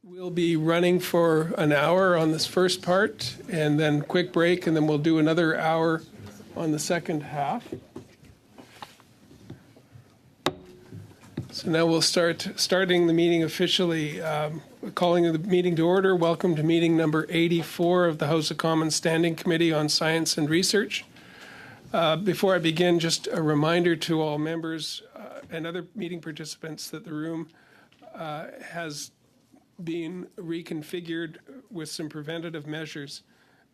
We'll be running for an hour on this first part, and then quick break, and then we'll do another hour on the second half. So now we'll starting the meeting officially, calling the meeting to order. Welcome to meeting number 84 of the House of Commons Standing Committee on Science and Research. Before I begin, just a reminder to all members and other meeting participants that the room has been reconfigured with some preventative measures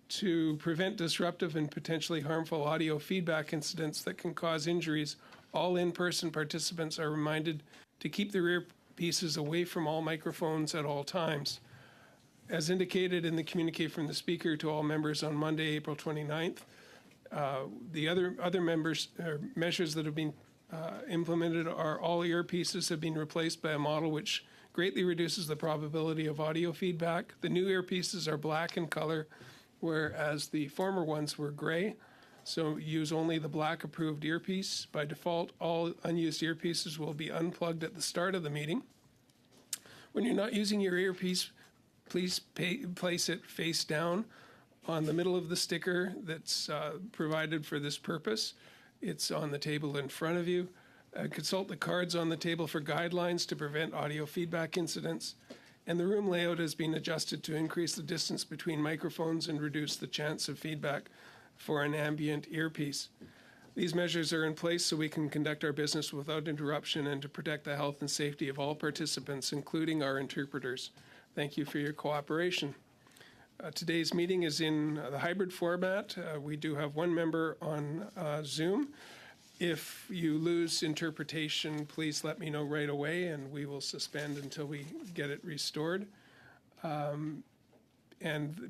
to prevent disruptive and potentially harmful audio feedback incidents that can cause injuries. All in-person participants are reminded to keep their earpieces away from all microphones at all times. As indicated in the communique from the Speaker to all members on Monday, April 29th, the other measures that have been implemented are all earpieces have been replaced by a model which greatly reduces the probability of audio feedback. The new earpieces are black in color, whereas the former ones were gray. So use only the black approved earpiece. By default, all unused earpieces will be unplugged at the start of the meeting. When you're not using your earpiece, please place it face down on the middle of the sticker that's provided for this purpose. It's on the table in front of you. Consult the cards on the table for guidelines to prevent audio feedback incidents. And the room layout has been adjusted to increase the distance between microphones and reduce the chance of feedback for an ambient earpiece. These measures are in place so we can conduct our business without interruption and to protect the health and safety of all participants, including our interpreters. Thank you for your cooperation. Today's meeting is in the hybrid format. We do have one member on Zoom. If you lose interpretation, please let me know right away, and we will suspend until we get it restored. And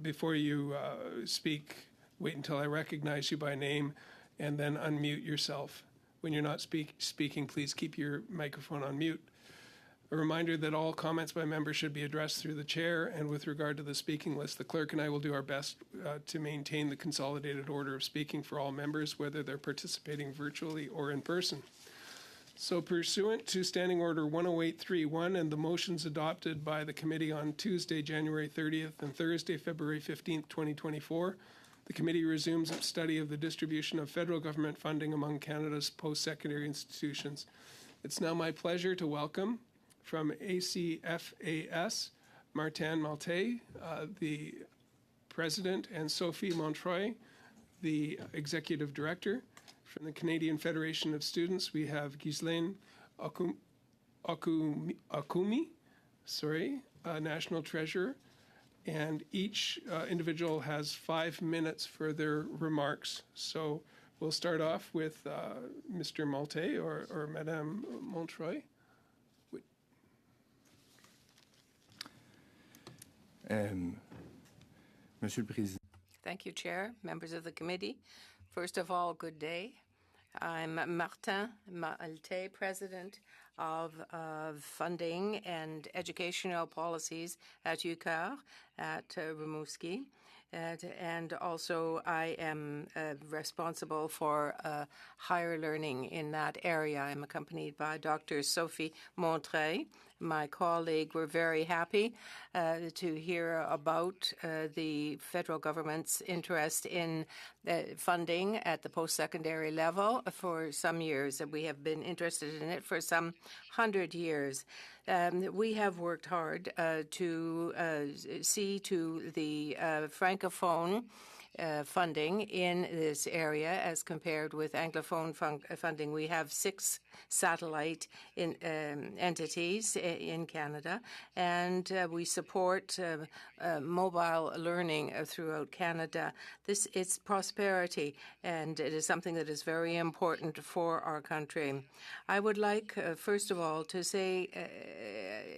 before you speak, wait until I recognize you by name, and then unmute yourself. When you're not speaking, please keep your microphone on mute. A reminder that all comments by members should be addressed through the chair, and with regard to the speaking list, the clerk and I will do our best to maintain the consolidated order of speaking for all members, whether they're participating virtually or in person. So pursuant to Standing Order 108.3.1 and the motions adopted by the committee on Tuesday, January 30th and Thursday, February 15th, 2024, the committee resumes its study of the distribution of federal government funding among Canada's post-secondary institutions. It's now my pleasure to welcome from ACFAS, Martin Maltais, the President, and Sophie Montreuil, the Executive Director. From the Canadian Federation of Students, we have Ghislaine Akumi, National Treasurer, and each individual has 5 minutes for their remarks. So we'll start off with Mr. Maltais or Madame Montreuil. Monsieur le Président. Thank you, Chair, members of the committee. First of all, good day. I'm Martin Maltais, President of Funding and Educational Policies at UQAR at Rimouski. And also I am responsible for higher learning in that area. I'm accompanied by Dr. Sophie Montreuil, my colleague. We're very happy to hear about the federal government's interest in funding at the post-secondary level for some years. We have been interested in it for some 100 years. We have worked hard to see to the Francophone funding in this area as compared with Anglophone funding. We have 6 satellite entities in Canada, and we support mobile learning throughout Canada. This is prosperity, and it is something that is very important for our country. I would like, first of all, to say,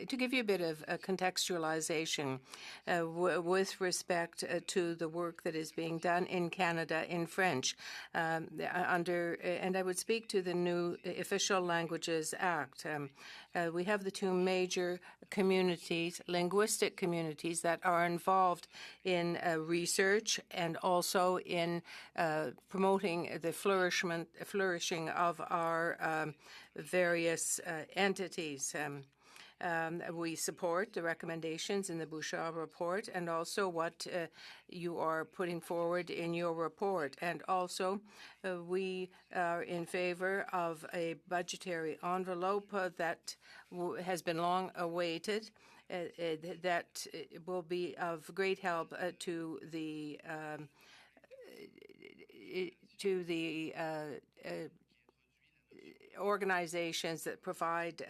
to give you a bit of contextualization with respect to the work that is being being done in Canada in French and I would speak to the new Official Languages Act. We have the two major communities, linguistic communities, that are involved in research and also in promoting the flourishing of our various entities. We support the recommendations in the Bouchard report and also what you are putting forward in your report. And also, we are in favor of a budgetary envelope that has been long awaited. That will be of great help to the organizations that provide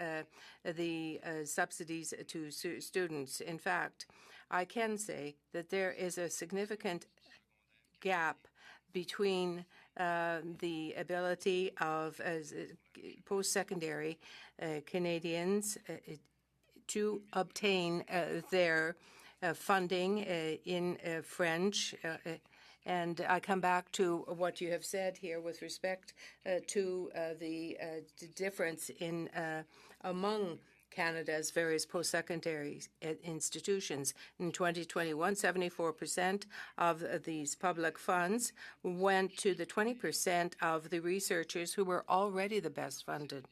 the subsidies to students. In fact, I can say that there is a significant gap between the ability of post-secondary Canadians to obtain their funding in French. And I come back to what you have said here with respect to the difference in among Canada's various post-secondary institutions. In 2021, 74% of these public funds went to the 20% of the researchers who were already the best funded.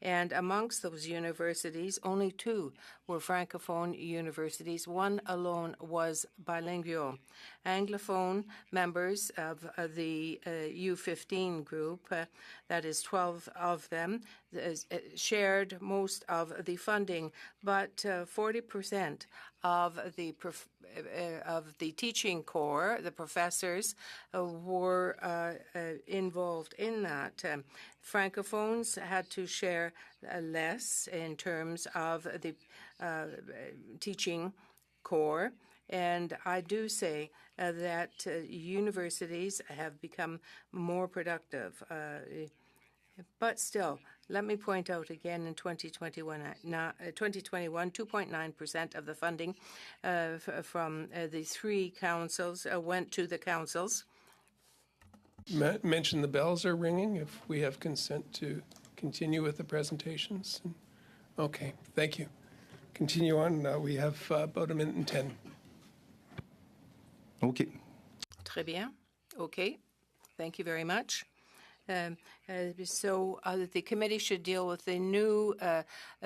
And amongst those universities, only 2 were Francophone universities. 1 alone was bilingual. Anglophone members of the U15 group, that is 12 of them, shared most of the funding, but 40% of the teaching corps, the professors, were involved in that. Francophones had to share less in terms of the teaching corps. And I do say that universities have become more productive. But still, let me point out again in 2021, 2.9% of the funding from the 3 councils went to the councils. Mention the bells are ringing if we have consent to continue with the presentations. Okay, thank you. Continue on. We have about 1:10. Okay. Très bien. Okay. Thank you very much. So the committee should deal with the new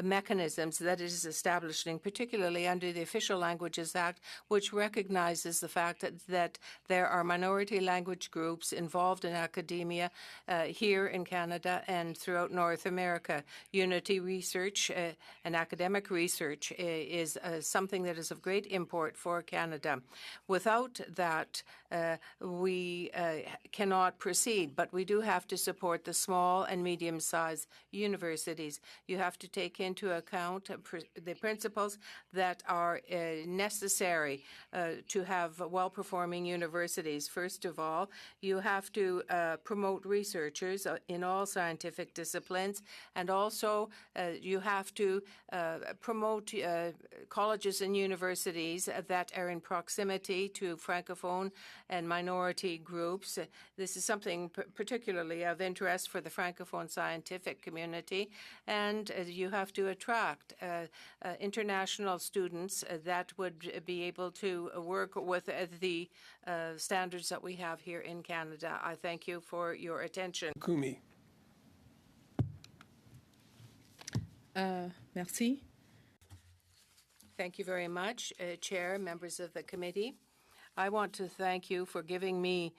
mechanisms that it is establishing, particularly under the Official Languages Act, which recognizes the fact that there are minority language groups involved in academia here in Canada and throughout North America. Unity research and academic research is something that is of great import for Canada. Without that, we cannot proceed, but we do have to support the small and medium-sized universities. You have to take into account the principles that are necessary to have well-performing universities. First of all, you have to promote researchers in all scientific disciplines, and also you have to promote colleges and universities that are in proximity to Francophone and minority groups. This is something particularly of interest for the Francophone scientific community, and you have to attract international students that would be able to work with the standards that we have here in Canada. I thank you for your attention. Kumi. Merci. Thank you very much, Chair, members of the committee. I want to thank you for giving me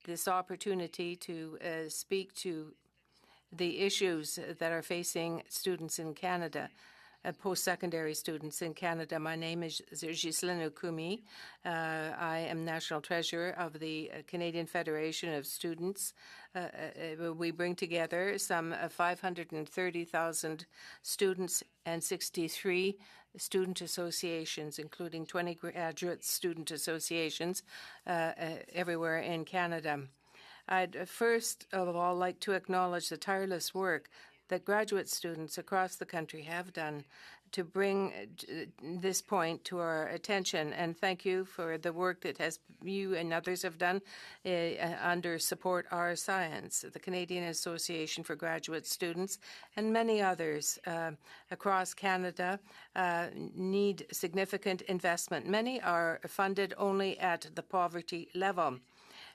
this opportunity to speak to the issues that are facing students in Canada, post-secondary students in Canada. My name is Ghislaine Okumi. I am National Treasurer of the Canadian Federation of Students. We bring together some 530,000 students and 63 student associations, including 20 graduate student associations everywhere in Canada. I'd first of all like to acknowledge the tireless work that graduate students across the country have done to bring this point to our attention. And thank you for the work that you and others have done under Support Our Science, the Canadian Association for Graduate Students, and many others across Canada need significant investment. Many are funded only at the poverty level.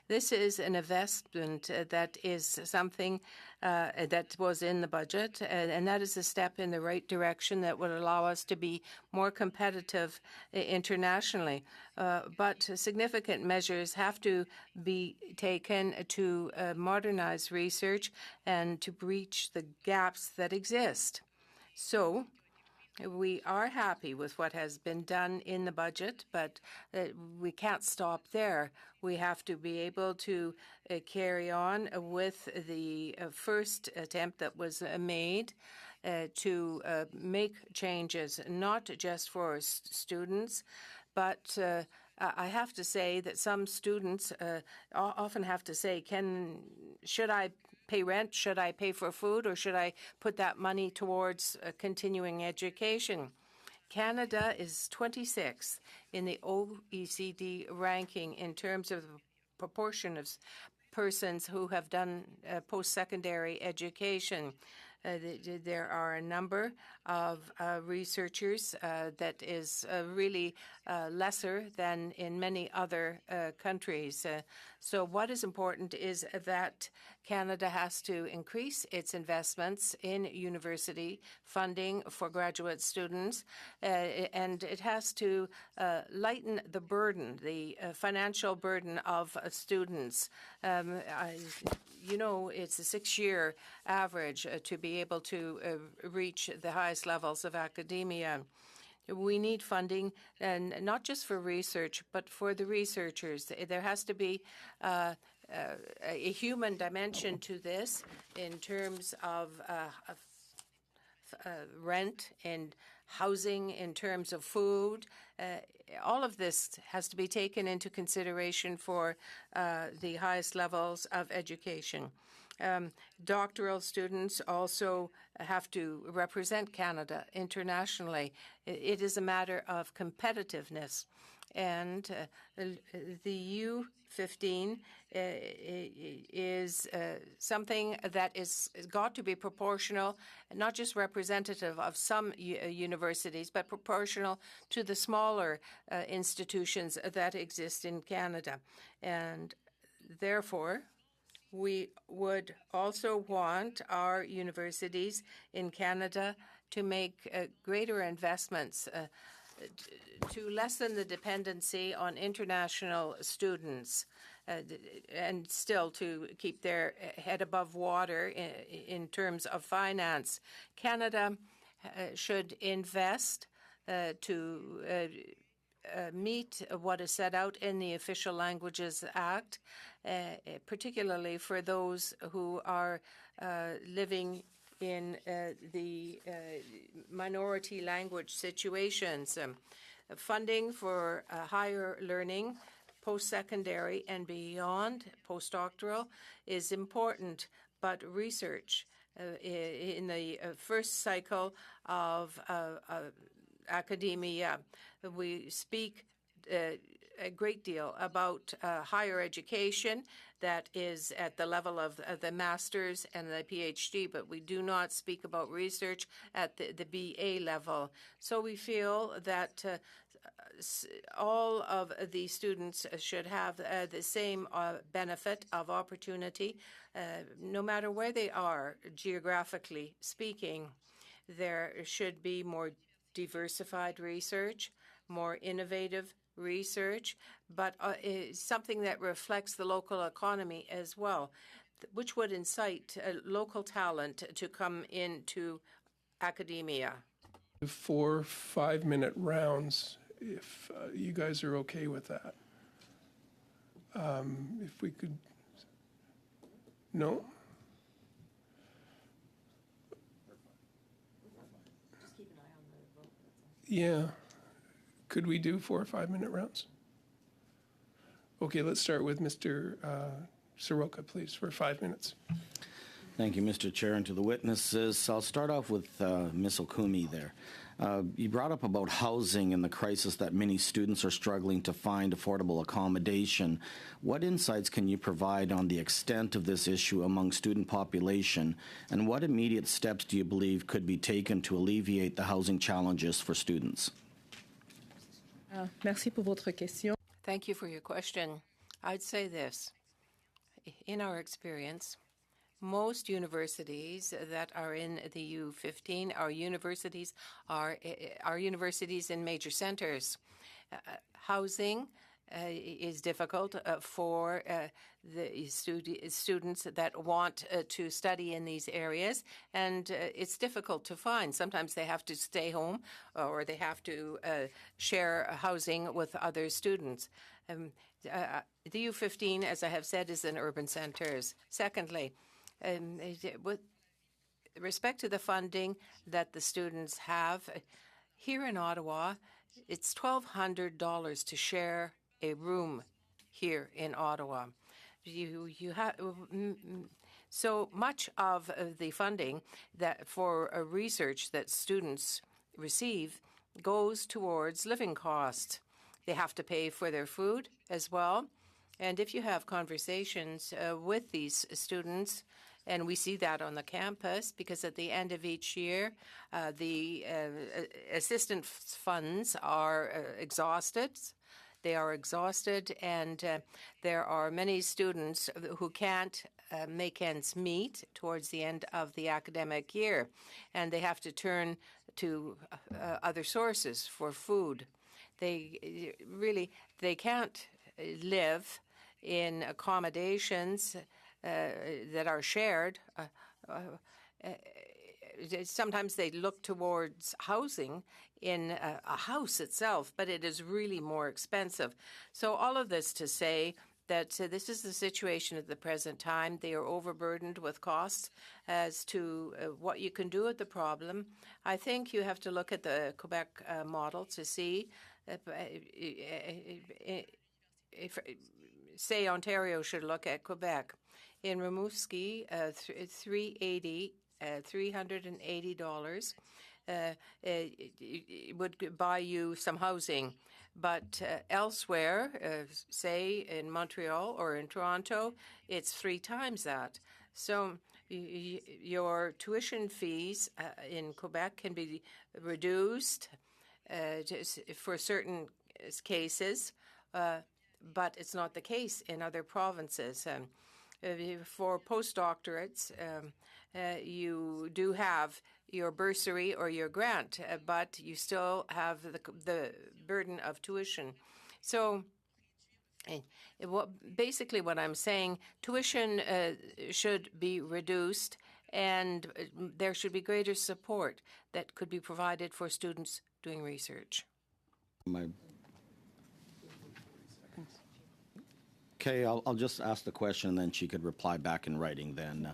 This is an investment that is something that was in the budget, and that is a step in the right direction that would allow us to be more competitive internationally. But significant measures have to be taken to modernize research and to breach the gaps that exist. So, we are happy with what has been done in the budget, but we can't stop there. We have to be able to carry on with the first attempt that was made to make changes, not just for students, but I have to say that some students often have to say, should I pay rent? Should I pay for food? Or should I put that money towards continuing education? Canada is 26th in the OECD ranking in terms of the proportion of persons who have done post-secondary education. There are a number of researchers that is really lesser than in many other countries. So what is important is that Canada has to increase its investments in university funding for graduate students, and it has to lighten the burden, the financial burden of students. It's a 6-year average to be able to reach the highest levels of academia. We need funding, and not just for research, but for the researchers. There has to be a human dimension to this in terms of rent and housing, in terms of food. All of this has to be taken into consideration for the highest levels of education. Doctoral students also have to represent Canada internationally. It is a matter of competitiveness. And the U15 is something that is got to be proportional, not just representative of some universities, but proportional to the smaller institutions that exist in Canada. And therefore, we would also want our universities in Canada to make greater investments to lessen the dependency on international students and still to keep their head above water in terms of finance. Canada should invest to meet what is set out in the Official Languages Act, particularly for those who are living in the minority language situations. Funding for higher learning, post-secondary and beyond, postdoctoral, is important, but research in the first cycle of academia, we speak a great deal about higher education that is at the level of the master's and the PhD, but we do not speak about research at the BA level. So we feel that all of the students should have the same benefit of opportunity, no matter where they are geographically speaking. There should be more diversified research, more innovative research, but something that reflects the local economy as well, which would incite local talent to come into academia. 4 5-minute rounds, if you guys are okay with that. If we could, no? Just keep an eye on the vote. Yeah. Could we do 4 or 5-minute rounds? Okay, let's start with Mr. Soroka, please, for 5 minutes. Thank you, Mr. Chair, and to the witnesses. I'll start off with Ms. Okumi there. You brought up about housing and the crisis that many students are struggling to find affordable accommodation. What insights can you provide on the extent of this issue among student population, and what immediate steps do you believe could be taken to alleviate the housing challenges for students? Merci pour votre question. Thank you for your question. I'd say this. In our experience, most universities that are in the U15 are universities in major centers. Housing is difficult for the students that want to study in these areas, and it's difficult to find. Sometimes they have to stay home or they have to share housing with other students. The U15, as I have said, is in urban centers. Secondly, with respect to the funding that the students have, here in Ottawa, it's $1,200 to share a room here in Ottawa. You have so much of the funding that for research that students receive goes towards living costs. They have to pay for their food as well. And if you have conversations with these students, and we see that on the campus, because at the end of each year, the assistance funds are exhausted. They are exhausted, and there are many students who can't make ends meet towards the end of the academic year, and they have to turn to other sources for food. They can't live in accommodations that are shared. Sometimes they look towards housing in a house itself, but it is really more expensive. So all of this to say that this is the situation at the present time. They are overburdened with costs as to what you can do with the problem. I think you have to look at the Quebec model to see if, say, Ontario should look at Quebec. In Rimouski, $380 would buy you some housing. But elsewhere, say in Montreal or in Toronto, it's 3 times that. So your tuition fees in Quebec can be reduced for certain cases, but it's not the case in other provinces. For postdoctorates, you do have your bursary or your grant, but you still have the burden of tuition. So basically what I'm saying, tuition should be reduced, and there should be greater support that could be provided for students doing research. Okay, I'll just ask the question, and then she could reply back in writing then.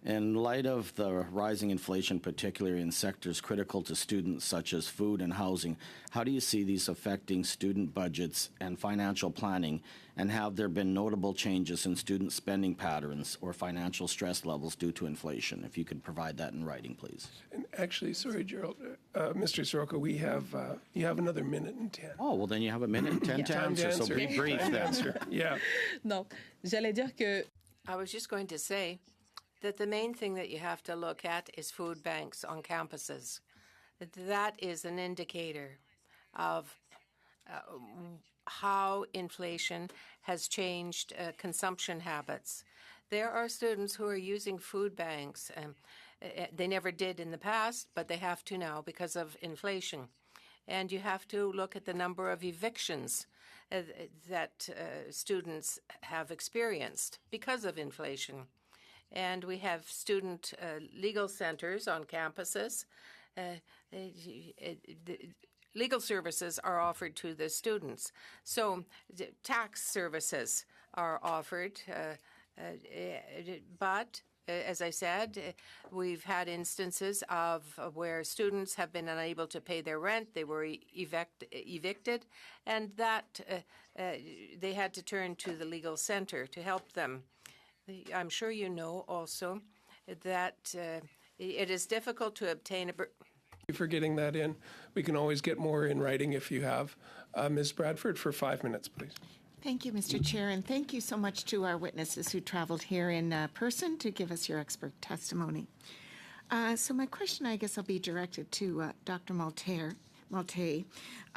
In light of the rising inflation, particularly in sectors critical to students such as food and housing, how do you see these affecting student budgets and financial planning, and have there been notable changes in student spending patterns or financial stress levels due to inflation? If you could provide that in writing, please. And actually, sorry, Gerald, Mr. Soroka, we have you have another minute and 10. Oh, well, then you have a minute and 10 to answer, so be brief then. Yeah. Non, j'allais dire que I was just going to say that the main thing that you have to look at is food banks on campuses. That is an indicator of how inflation has changed consumption habits. There are students who are using food banks. They never did in the past, but they have to now because of inflation. And you have to look at the number of evictions that students have experienced because of inflation. And we have student legal centers on campuses. Legal services are offered to the students. So tax services are offered, but as I said, we've had instances of where students have been unable to pay their rent. They were evicted, and that they had to turn to the legal center to help them. I'm sure you know also that it is difficult to obtain Thank you for getting that in. We can always get more in writing if you have. Ms. Bradford, for 5 minutes, please. Thank you, Mr. Chair, and thank you so much to our witnesses who traveled here in person to give us your expert testimony. So my question, I guess, will be directed to Dr. Malte.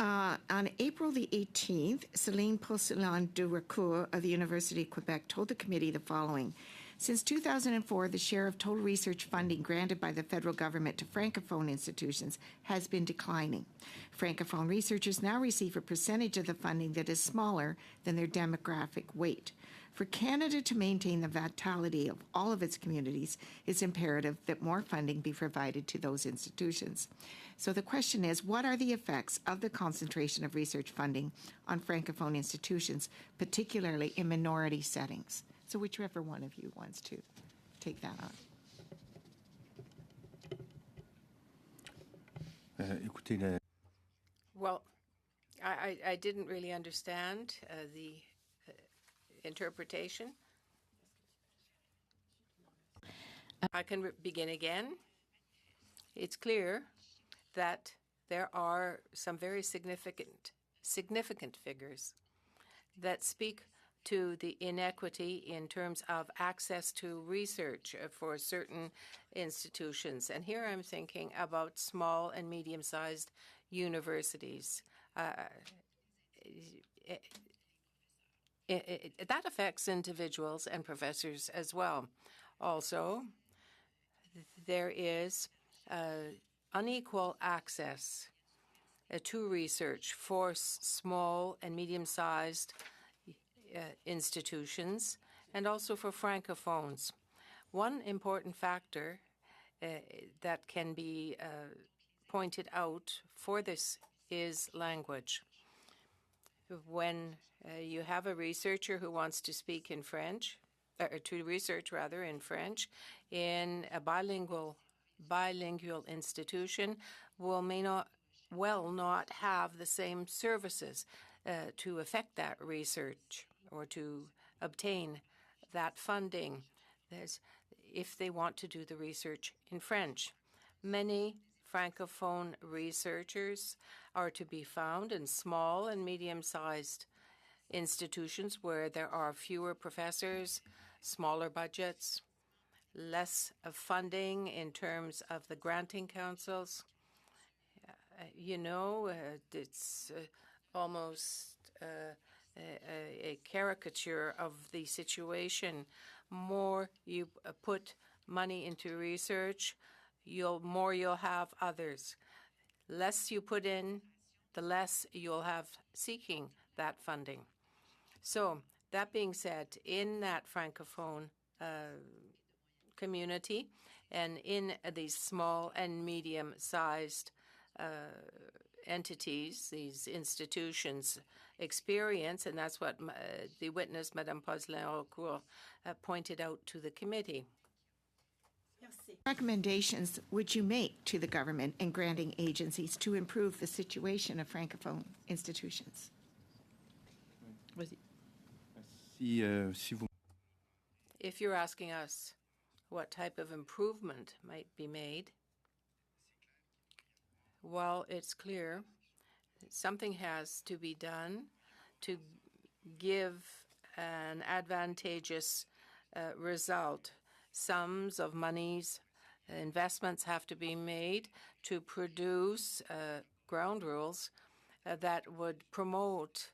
On April the 18th, Céline Pousselin-Durecourt of the University of Quebec told the committee the following. Since 2004, the share of total research funding granted by the federal government to Francophone institutions has been declining. Francophone researchers now receive a percentage of the funding that is smaller than their demographic weight. For Canada to maintain the vitality of all of its communities, it's imperative that more funding be provided to those institutions. So the question is, what are the effects of the concentration of research funding on Francophone institutions, particularly in minority settings? So whichever one of you wants to take that on. Well, I didn't really understand the interpretation. I can begin again. It's clear that there are some very significant figures that speak to the inequity in terms of access to research for certain institutions. And here I'm thinking about small and medium-sized universities. That affects individuals and professors as well. Also, there is unequal access to research for small and medium-sized institutions and also for Francophones. One important factor that can be pointed out for this is language. When you have a researcher who wants to speak in French, or to research rather in French, in a bilingual institution, may not have the same services to effect that research or to obtain that funding if they want to do the research in French. Many Francophone researchers are to be found in small and medium-sized institutions where there are fewer professors, smaller budgets, less of funding in terms of the granting councils. It's almost a caricature of the situation. More you put money into research, more you'll have others. Less you put in, the less you'll have seeking that funding. So that being said, in that Francophone community and in these small and medium-sized entities, these institutions experience, and that's what the witness, Madame Pousselin-Durecourt, pointed out to the committee. Recommendations would you make to the government and granting agencies to improve the situation of Francophone institutions? If you're asking us what type of improvement might be made, well, it's clear something has to be done to give an advantageous result. Sums of monies, investments have to be made to produce ground rules that would promote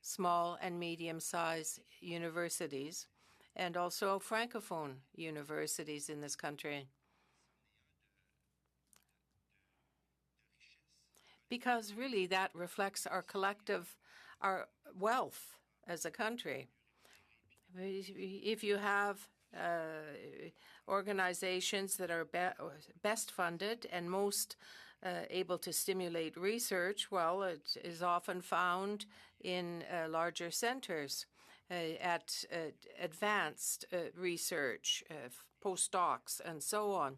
small and medium-sized universities and also Francophone universities in this country. Because really that reflects our wealth as a country. If you have organizations that are best funded and most able to stimulate research, well, it is often found in larger centers at advanced research, postdocs, and so on.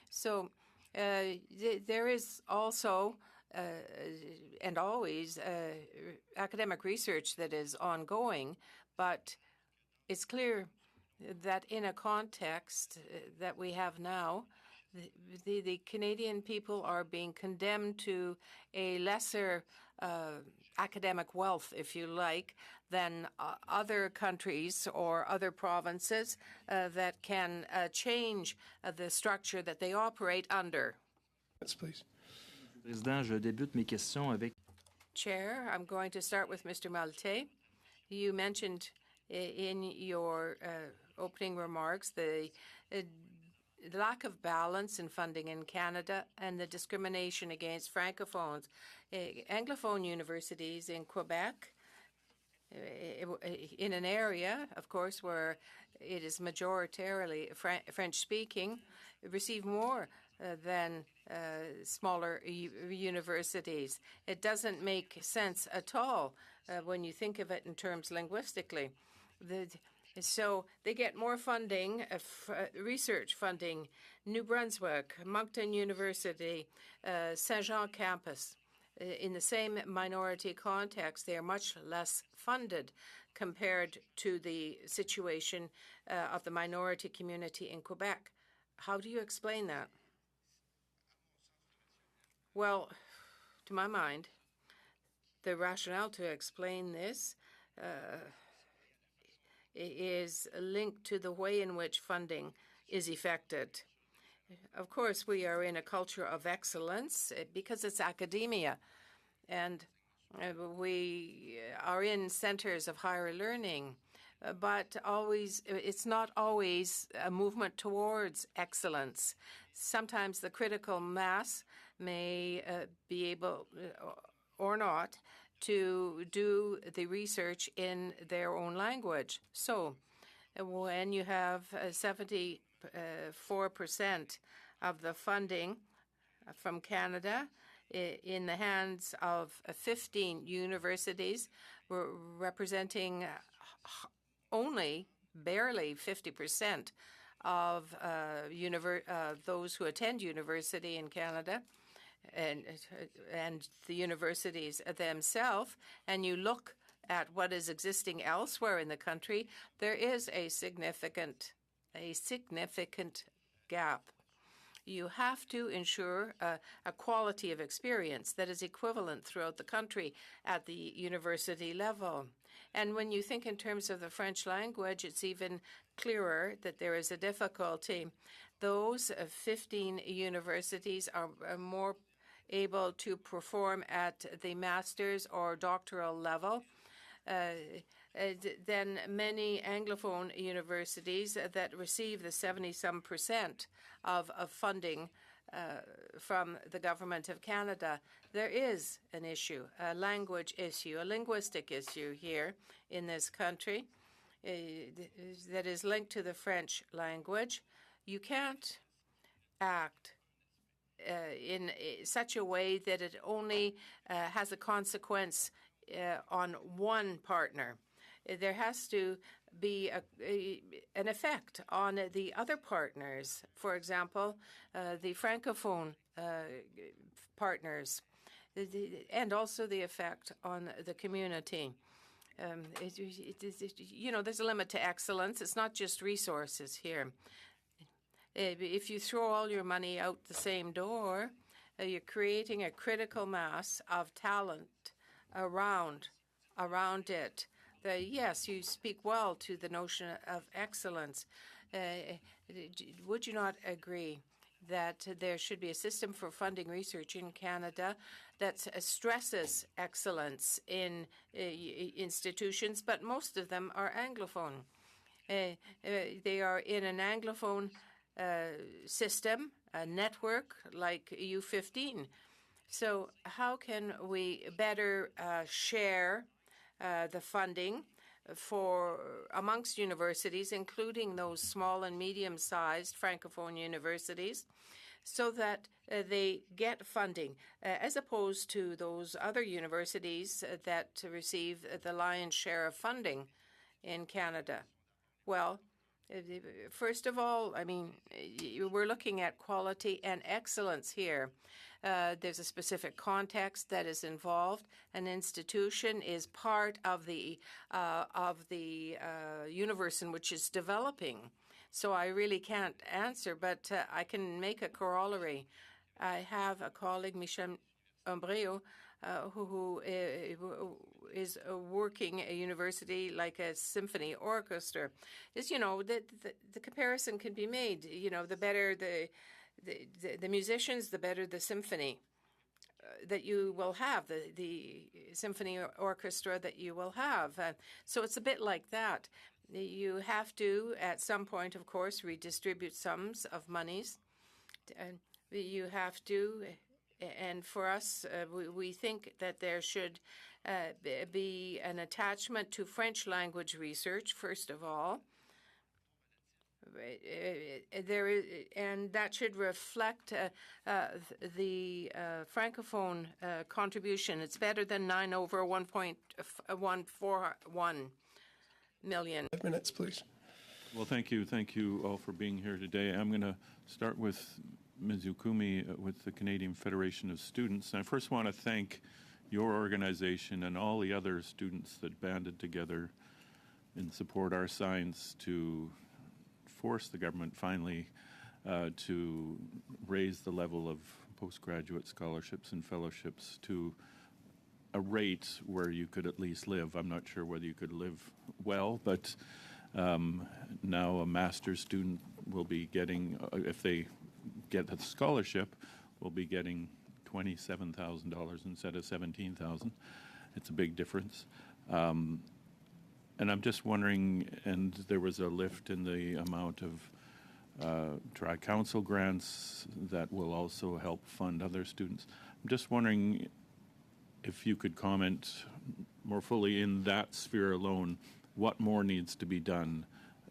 So there is also and always academic research that is ongoing, but it's clear that in a context that we have now, the Canadian people are being condemned to a lesser academic wealth, if you like, than other countries or other provinces that can change the structure that they operate under. Yes, please. Président, je débute mes questions avec Chair, I'm going to start with Mr. Malte. You mentioned in your opening remarks the lack of balance in funding in Canada and the discrimination against Francophones. Anglophone universities in Quebec, in an area, of course, where it is majoritarily French-speaking, receive more than smaller universities. It doesn't make sense at all when you think of it in terms linguistically. So they get more funding, research funding. New Brunswick, Moncton University, Saint Jean campus. In the same minority context, they are much less funded compared to the situation of the minority community in Quebec. How do you explain that? Well, to my mind, the rationale to explain this is linked to the way in which funding is effected. Of course, we are in a culture of excellence because it's academia, and we are in centers of higher learning, but it's not always a movement towards excellence. Sometimes the critical mass may be able or not to do the research in their own language. So when you have 74% of the funding from Canada in the hands of 15 universities, representing only barely 50% of those who attend university in Canada, and the universities themselves, and you look at what is existing elsewhere in the country, there is a significant gap. You have to ensure a quality of experience that is equivalent throughout the country at the university level. And when you think in terms of the French language, it's even clearer that there is a difficulty. Those 15 universities are more able to perform at the master's or doctoral level than many Anglophone universities that receive the 70-some% of funding from the Government of Canada. There is an issue, a language issue, a linguistic issue here in this country that is linked to the French language. You can't act in such a way that it only has a consequence on one partner. There has to be an effect on the other partners. For example, the Francophone partners, and also the effect on the community. There's a limit to excellence. It's not just resources here. If you throw all your money out the same door, you're creating a critical mass of talent around it. Yes, you speak well to the notion of excellence. Would you not agree that there should be a system for funding research in Canada that stresses excellence in institutions, but most of them are Anglophone? They are in an Anglophone system, a network like U15. So how can we better share the funding amongst universities, including those small and medium-sized Francophone universities, so that they get funding, as opposed to those other universities that receive the lion's share of funding in Canada? Well, First of all, I mean, we're looking at quality and excellence here. There's a specific context that is involved. An institution is part of the universe in which it's developing. So I really can't answer, but I can make a corollary. I have a colleague, Michel Ombreo, who is working at a university like a symphony orchestra. Is the comparison can be made. The better the musicians, the better the symphony that you will have, the symphony orchestra that you will have. So it's a bit like that. You have to, at some point, of course, redistribute sums of monies. And you have to. And for us, we think that there should be an attachment to French language research, first of all. And that should reflect the Francophone contribution. It's better than 9 over 1.141 million. 5 minutes, please. Well, thank you. Thank you all for being here today. I'm going to start with Ms. Ukumi with the Canadian Federation of Students. And I first want to thank your organization and all the other students that banded together in support our science to force the government finally to raise the level of postgraduate scholarships and fellowships to a rate where you could at least live. I'm not sure whether you could live well, but now a master's student will be getting, if they get a scholarship, will be getting $27,000 instead of $17,000. It's a big difference. And I'm just wondering, and there was a lift in the amount of Tri-Council grants that will also help fund other students. I'm just wondering if you could comment more fully in that sphere alone, what more needs to be done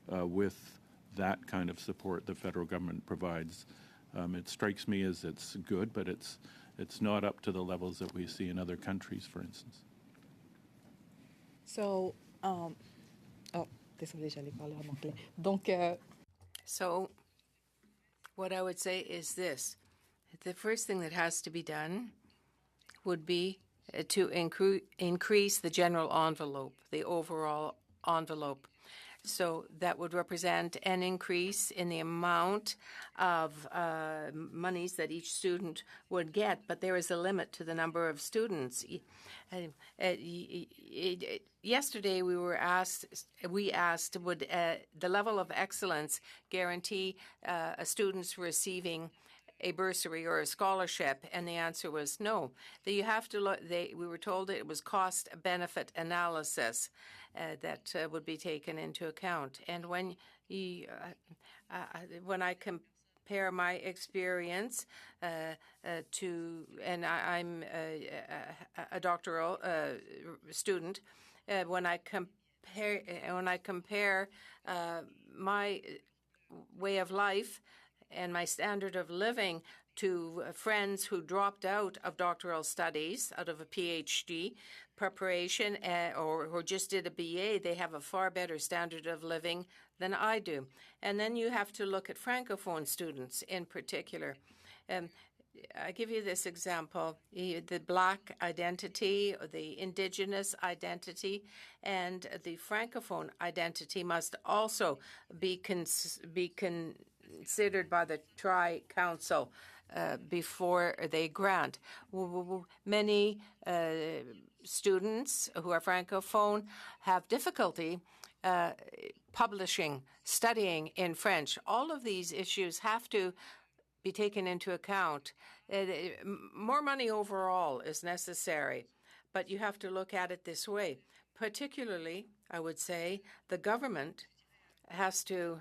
with that kind of support the federal government provides. It strikes me as it's good, but it's not up to the levels that we see in other countries, for instance. So, désolé, j'allais parler en anglais. Donc, So what I would say is this. The first thing that has to be done would be to increase the general envelope, the overall envelope. So that would represent an increase in the amount of monies that each student would get, but there is a limit to the number of students. Yesterday we asked, would the level of excellence guarantee students receiving a bursary or a scholarship, and the answer was no. That you have to look. We were told it was cost-benefit analysis that would be taken into account. And when I compare my experience to, and I'm a doctoral student, when I compare my way of life and my standard of living to friends who dropped out of doctoral studies, out of a PhD preparation, or just did a BA, they have a far better standard of living than I do. And then you have to look at Francophone students in particular. I give you this example, the Black identity, the Indigenous identity, and the Francophone identity must also be considered by the Tri-Council before they grant. Many students who are Francophone have difficulty publishing, studying in French. All of these issues have to be taken into account. More money overall is necessary, but you have to look at it this way. Particularly, I would say, the government has to,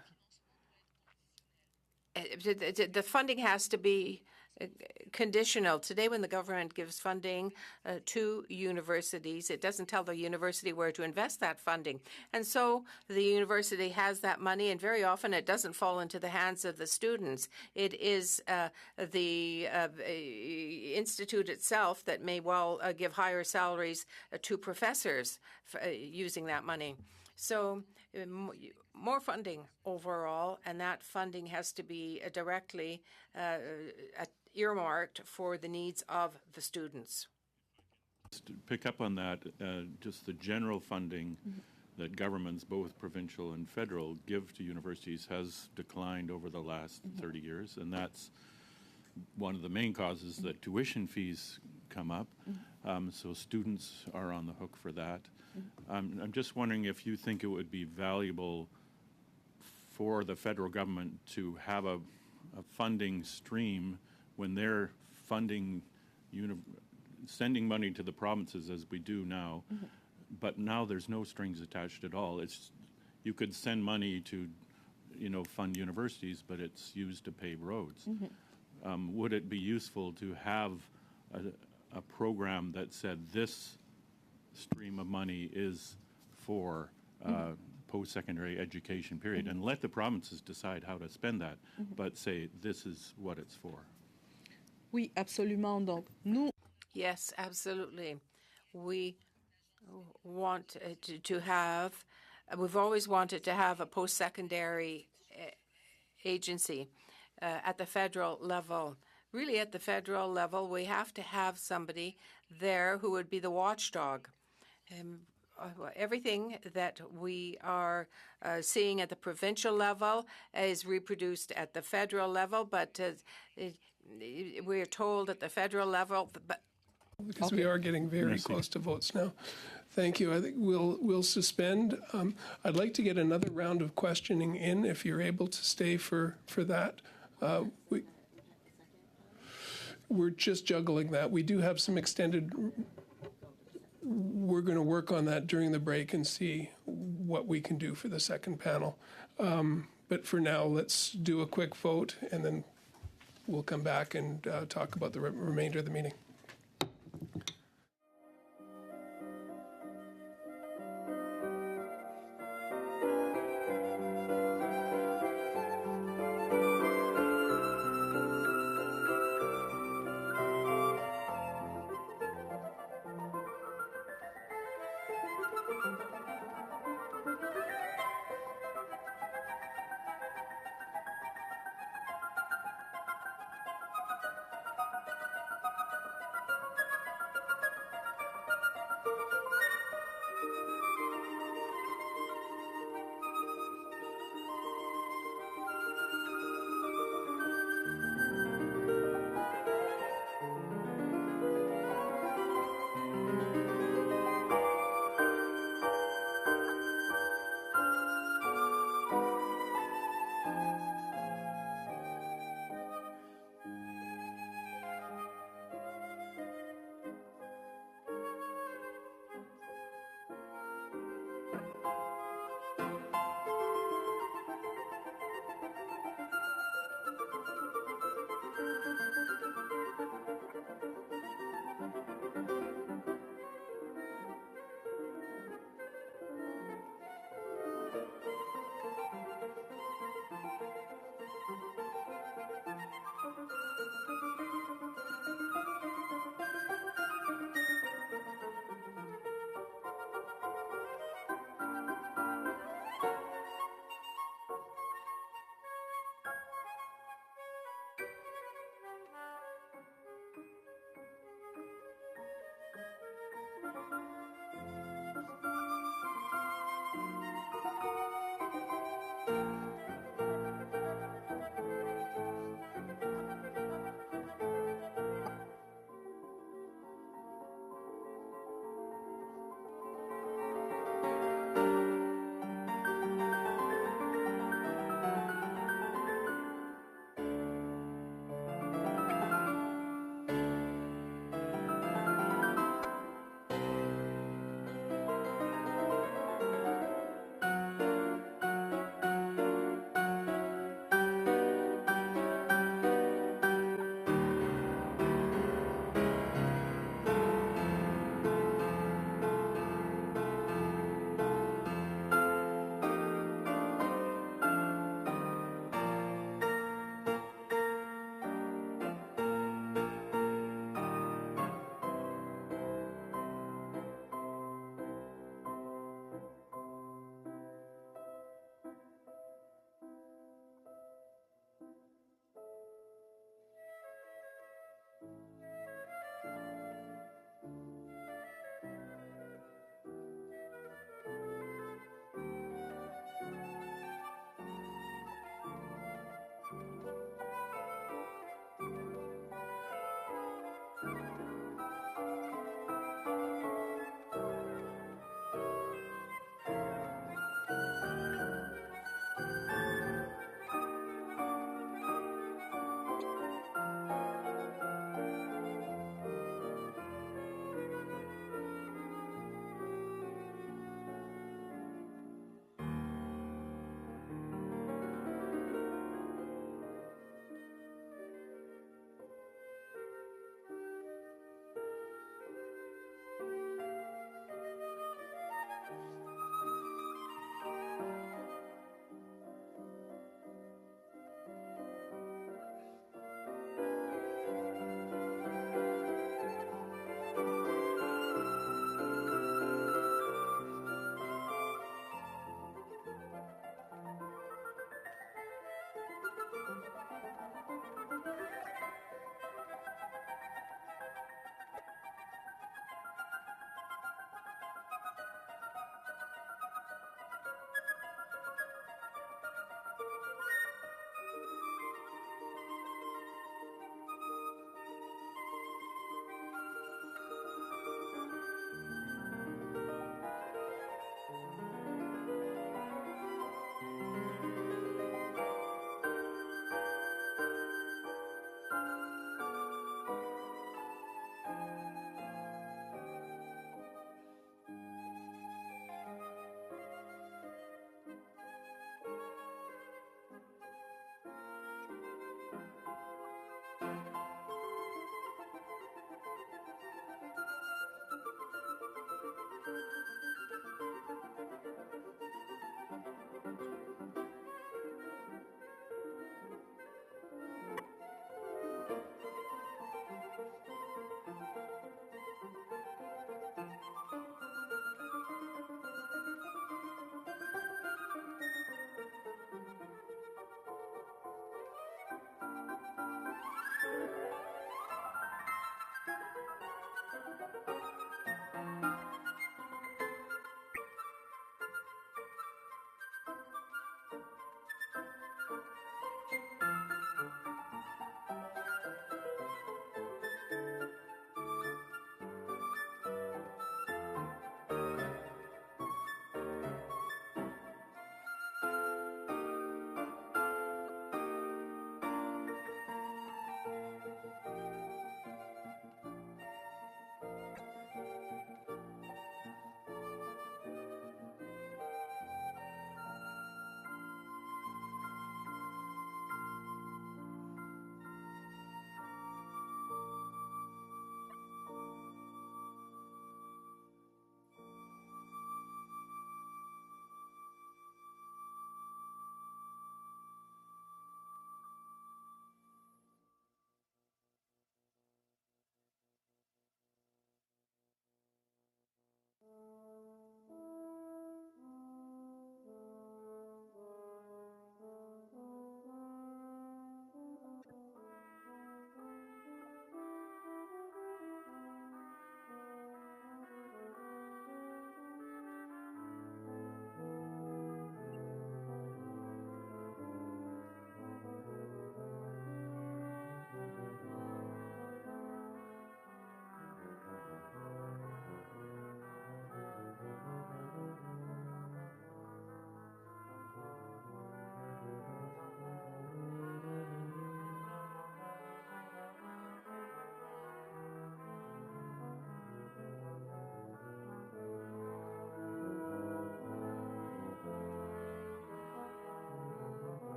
the funding has to be conditional. Today, when the government gives funding to universities, it doesn't tell the university where to invest that funding. And so the university has that money, and very often it doesn't fall into the hands of the students. It is the institute itself that may well give higher salaries to professors using that money. So more funding overall, and that funding has to be directly earmarked for the needs of the students. To pick up on that, just the general funding that governments, both provincial and federal, give to universities has declined over the last 30 years, and that's one of the main causes that tuition fees come up. So students are on the hook for that. I'm just wondering if you think it would be valuable for the federal government to have a funding stream when they're funding sending money to the provinces as we do now, but now there's no strings attached at all. It's you could send money to, fund universities, but it's used to pave roads. Would it be useful to have a program that said this stream of money is for post-secondary education period, and let the provinces decide how to spend that, but say this is what it's for? Oui, absolument. Donc, nous, Yes, absolutely. We want to have, we've always wanted to have a post-secondary agency at the federal level. Really, at the federal level, we have to have somebody there who would be the watchdog. Everything that we are seeing at the provincial level is reproduced at the federal level, but we're told at the federal level, Because we are getting very close to votes now. Thank you. I think we'll suspend. I'd like to get another round of questioning in if you're able to stay for that. We're just juggling that. We do have some extended. We're going to work on that during the break and see what we can do for the second panel. But for now, let's do a quick vote, and then we'll come back and talk about the remainder of the meeting.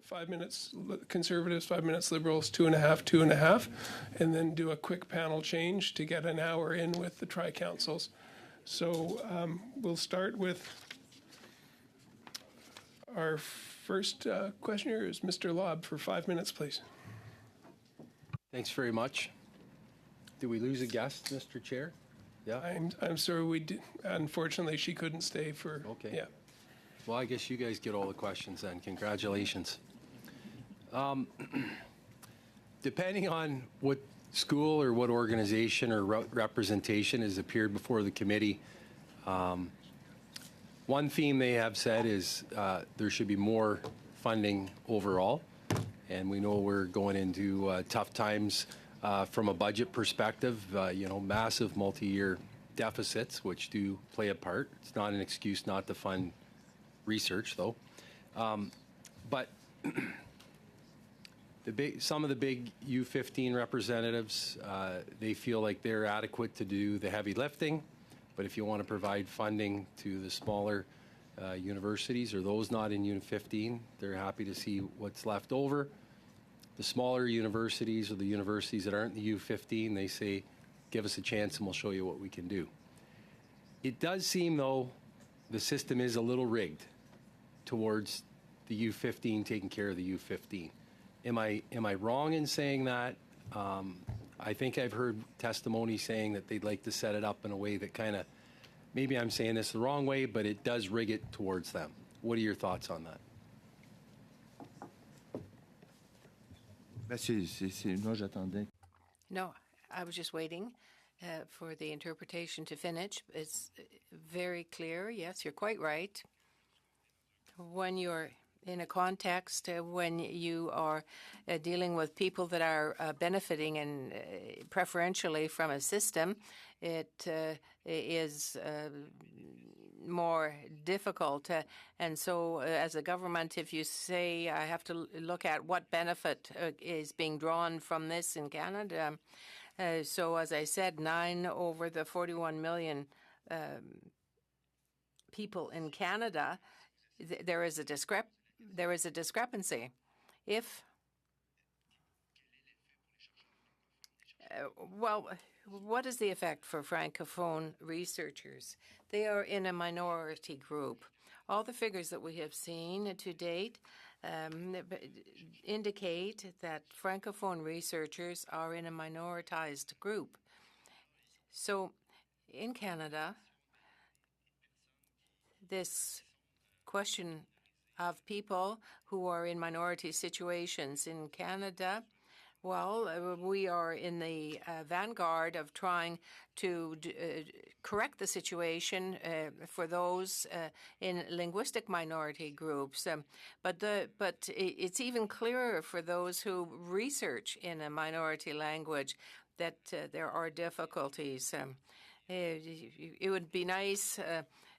5 minutes Conservatives, 5 minutes Liberals, 2.5, 2.5, and then do a quick panel change to get an hour in with the tri-councils. So we'll start with our first questioner is Mr. Lobb for 5 minutes, please. Thanks very much. Did we lose a guest, Mr. Chair? Yeah. I'm sorry, we did. Unfortunately, she couldn't stay for. Okay. Yeah. Well, I guess you guys get all the questions then. Congratulations. Depending on what school or what organization or representation has appeared before the committee, one theme they have said is there should be more funding overall. And we know we're going into tough times from a budget perspective, massive multi-year deficits, which do play a part. It's not an excuse not to fund research, though. But some of the big U15 representatives, they feel like they're adequate to do the heavy lifting. But if you want to provide funding to the smaller universities or those not in U15, they're happy to see what's left over. The smaller universities or the universities that aren't in the U15, they say, give us a chance and we'll show you what we can do. It does seem, though, the system is a little rigged towards the U15 taking care of the U15. Am I wrong in saying that? I think I've heard testimony saying that they'd like to set it up in a way that kind of, maybe I'm saying this the wrong way, but it does rig it towards them. What are your thoughts on that? Moi, j'attendais. No, I was just waiting for the interpretation to finish. It's very clear. Yes, you're quite right. When you're in a context, when you are dealing with people that are benefiting and preferentially from a system, it is more difficult. And so as a government, if you say I have to look at what benefit is being drawn from this in Canada, so as I said, 9 over the 41 million people in Canada, there is a discrepancy. If well, what is the effect for Francophone researchers? They are in a minority group. All the figures that we have seen to date indicate that Francophone researchers are in a minoritized group. So in Canada, this question of people who are in minority situations in Canada, well, we are in the vanguard of trying to correct the situation for those in linguistic minority groups. But it's even clearer for those who research in a minority language that there are difficulties. It would be nice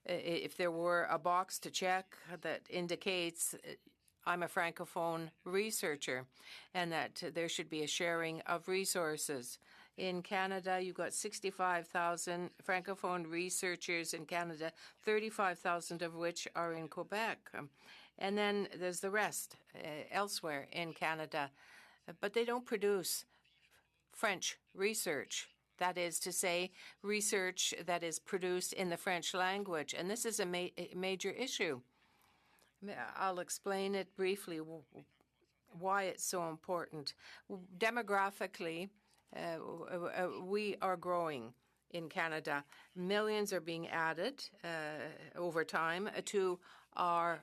if there were a box to check that indicates I'm a Francophone researcher, and that there should be a sharing of resources. In Canada, you've got 65,000 Francophone researchers in Canada, 35,000 of which are in Quebec. And then there's the rest elsewhere in Canada. But they don't produce French research. That is to say, research that is produced in the French language. And this is a major issue. I'll explain it briefly why it's so important. Demographically, we are growing in Canada. Millions are being added over time to our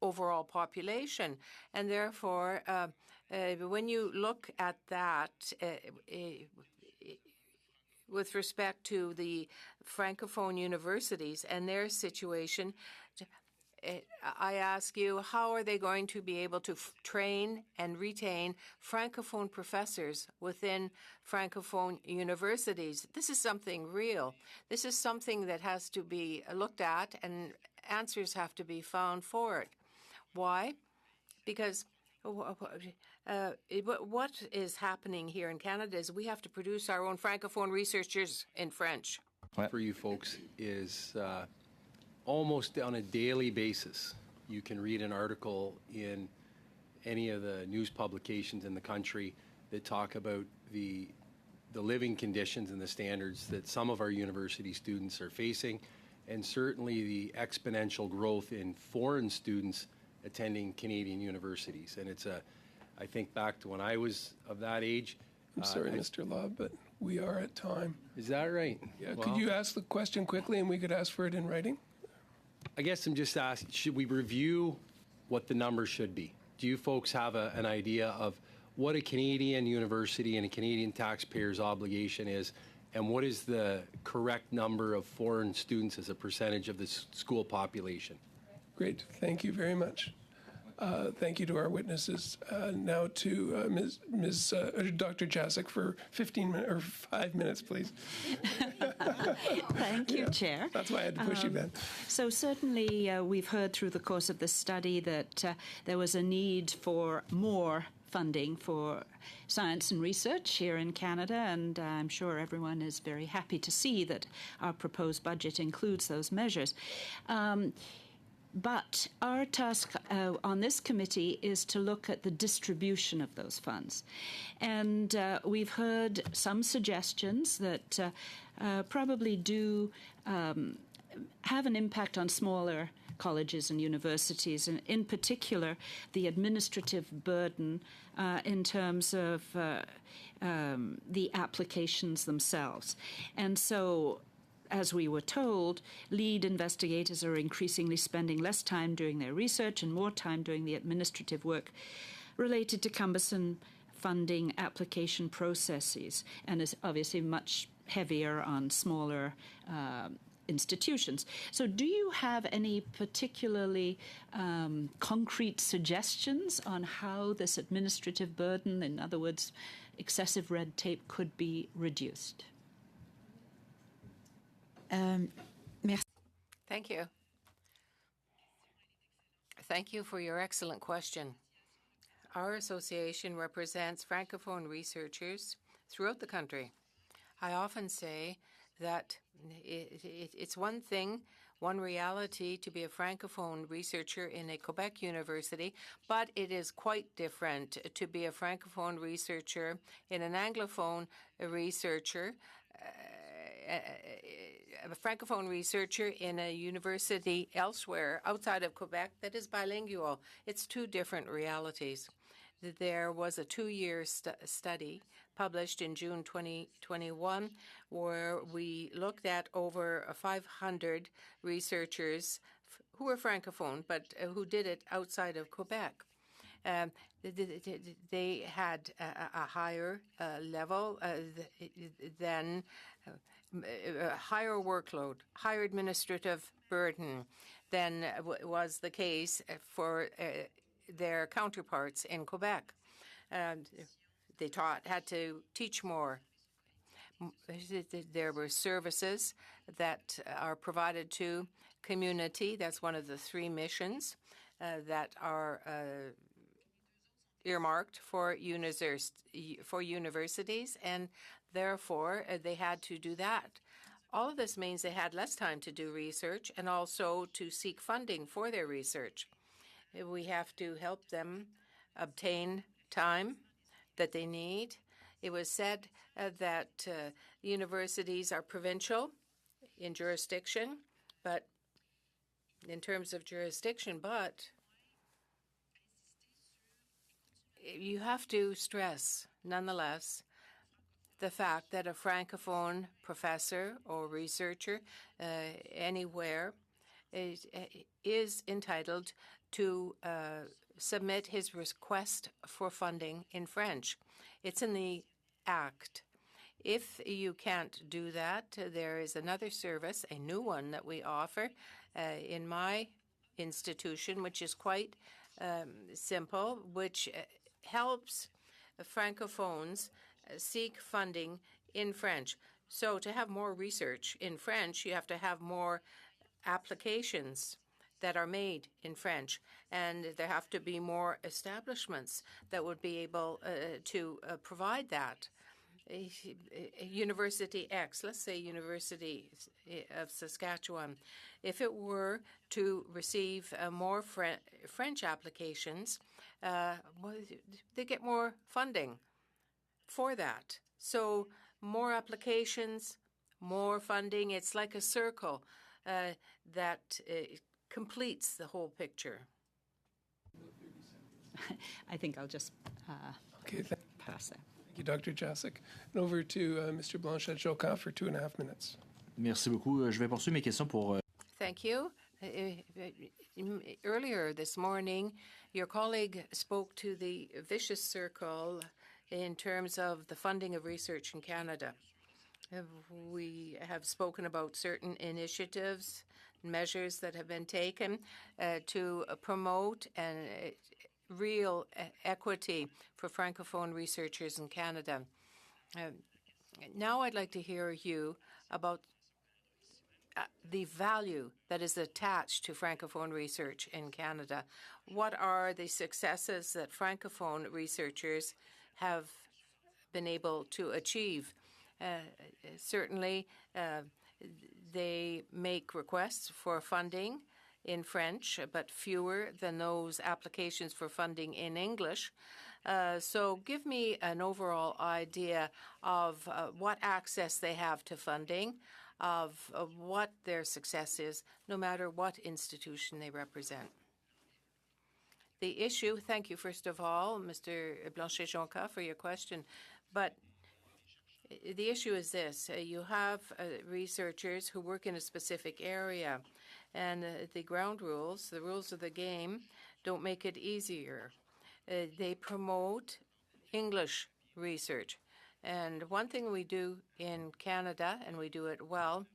overall population. And therefore, when you look at that with respect to the Francophone universities and their situation, I ask you, how are they going to be able to train and retain Francophone professors within Francophone universities? This is something real. This is something that has to be looked at, and answers have to be found for it. Why? Because what is happening here in Canada is we have to produce our own Francophone researchers in French. For you folks is almost on a daily basis, you can read an article in any of the news publications in the country that talk about the living conditions and the standards that some of our university students are facing, and certainly the exponential growth in foreign students attending Canadian universities. And it's I think back to when I was of that age. I'm sorry, Mr. Law, but we are at time. Is that right? Yeah, Well, could you ask the question quickly and we could ask for it in writing? I guess I'm just asking, should we review what the numbers should be? Do you folks have an idea of what a Canadian university and a Canadian taxpayer's obligation is, and what is the correct number of foreign students as a percentage of the school population? Great. Thank you very much. Thank you to our witnesses. Now to Dr. Jasek for 15 minutes or 5 minutes, please. Thank you, Chair. That's why I had to push you, Ben. So certainly we've heard through the course of this study that there was a need for more funding for science and research here in Canada, and I'm sure everyone is very happy to see that our proposed budget includes those measures. But our task on this committee is to look at the distribution of those funds. And we've heard some suggestions that probably do have an impact on smaller colleges and universities, and in particular the administrative burden in terms of the applications themselves. And so, as we were told, lead investigators are increasingly spending less time doing their research and more time doing the administrative work related to cumbersome funding application processes, and is obviously much heavier on smaller institutions. So do you have any particularly concrete suggestions on how this administrative burden, in other words, excessive red tape, could be reduced? Thank you. Thank you for your excellent question. Our association represents Francophone researchers throughout the country. I often say that it's one thing, one reality to be a Francophone researcher in a Quebec university, but it is quite different to be a Francophone researcher in an Anglophone researcher, a Francophone researcher in a university elsewhere outside of Quebec that is bilingual. It's two different realities. There was a 2-year study published in June 2021 where we looked at over 500 researchers who were Francophone but who did it outside of Quebec. They had a higher level than higher workload, higher administrative burden than was the case for their counterparts in Quebec. They had to teach more. There were services that are provided to community. That's one of the 3 missions that are earmarked for universities, and therefore they had to do that. All of this means they had less time to do research and also to seek funding for their research. We have to help them obtain time that they need. It was said that universities are provincial in jurisdiction, but in terms of jurisdiction, but you have to stress, nonetheless, the fact that a Francophone professor or researcher anywhere is entitled to submit his request for funding in French. It's in the Act. If you can't do that, there is another service, a new one that we offer in my institution, which is quite simple, which helps Francophones seek funding in French. So to have more research in French, you have to have more applications that are made in French, and there have to be more establishments that would be able to provide that. University X, let's say University of Saskatchewan, if it were to receive more French applications, they get more funding for that. So more applications, more funding. It's like a circle that completes the whole picture. I think I'll just Okay, pass that. thank you, Dr. Jacek. And over to Mr. Blanchet-Joca for 2.5 minutes. Merci beaucoup. Je vais poursuivre mes questions pour Thank you. Earlier this morning, your colleague spoke to the vicious circle in terms of the funding of research in Canada. We have spoken about certain initiatives, measures that have been taken to promote real equity for Francophone researchers in Canada. Now I'd like to hear you about the value that is attached to Francophone research in Canada. What are the successes that Francophone researchers have been able to achieve? Certainly, they make requests for funding in French, but fewer than those applications for funding in English. So give me an overall idea of what access they have to funding, of what their success is, no matter what institution they represent. The issue, thank you, first of all, Mr. Blanchet-Joca, for your question, but the issue is this. You have researchers who work in a specific area, and the ground rules, the rules of the game, don't make it easier. They promote English research. And one thing we do in Canada, and we do it well,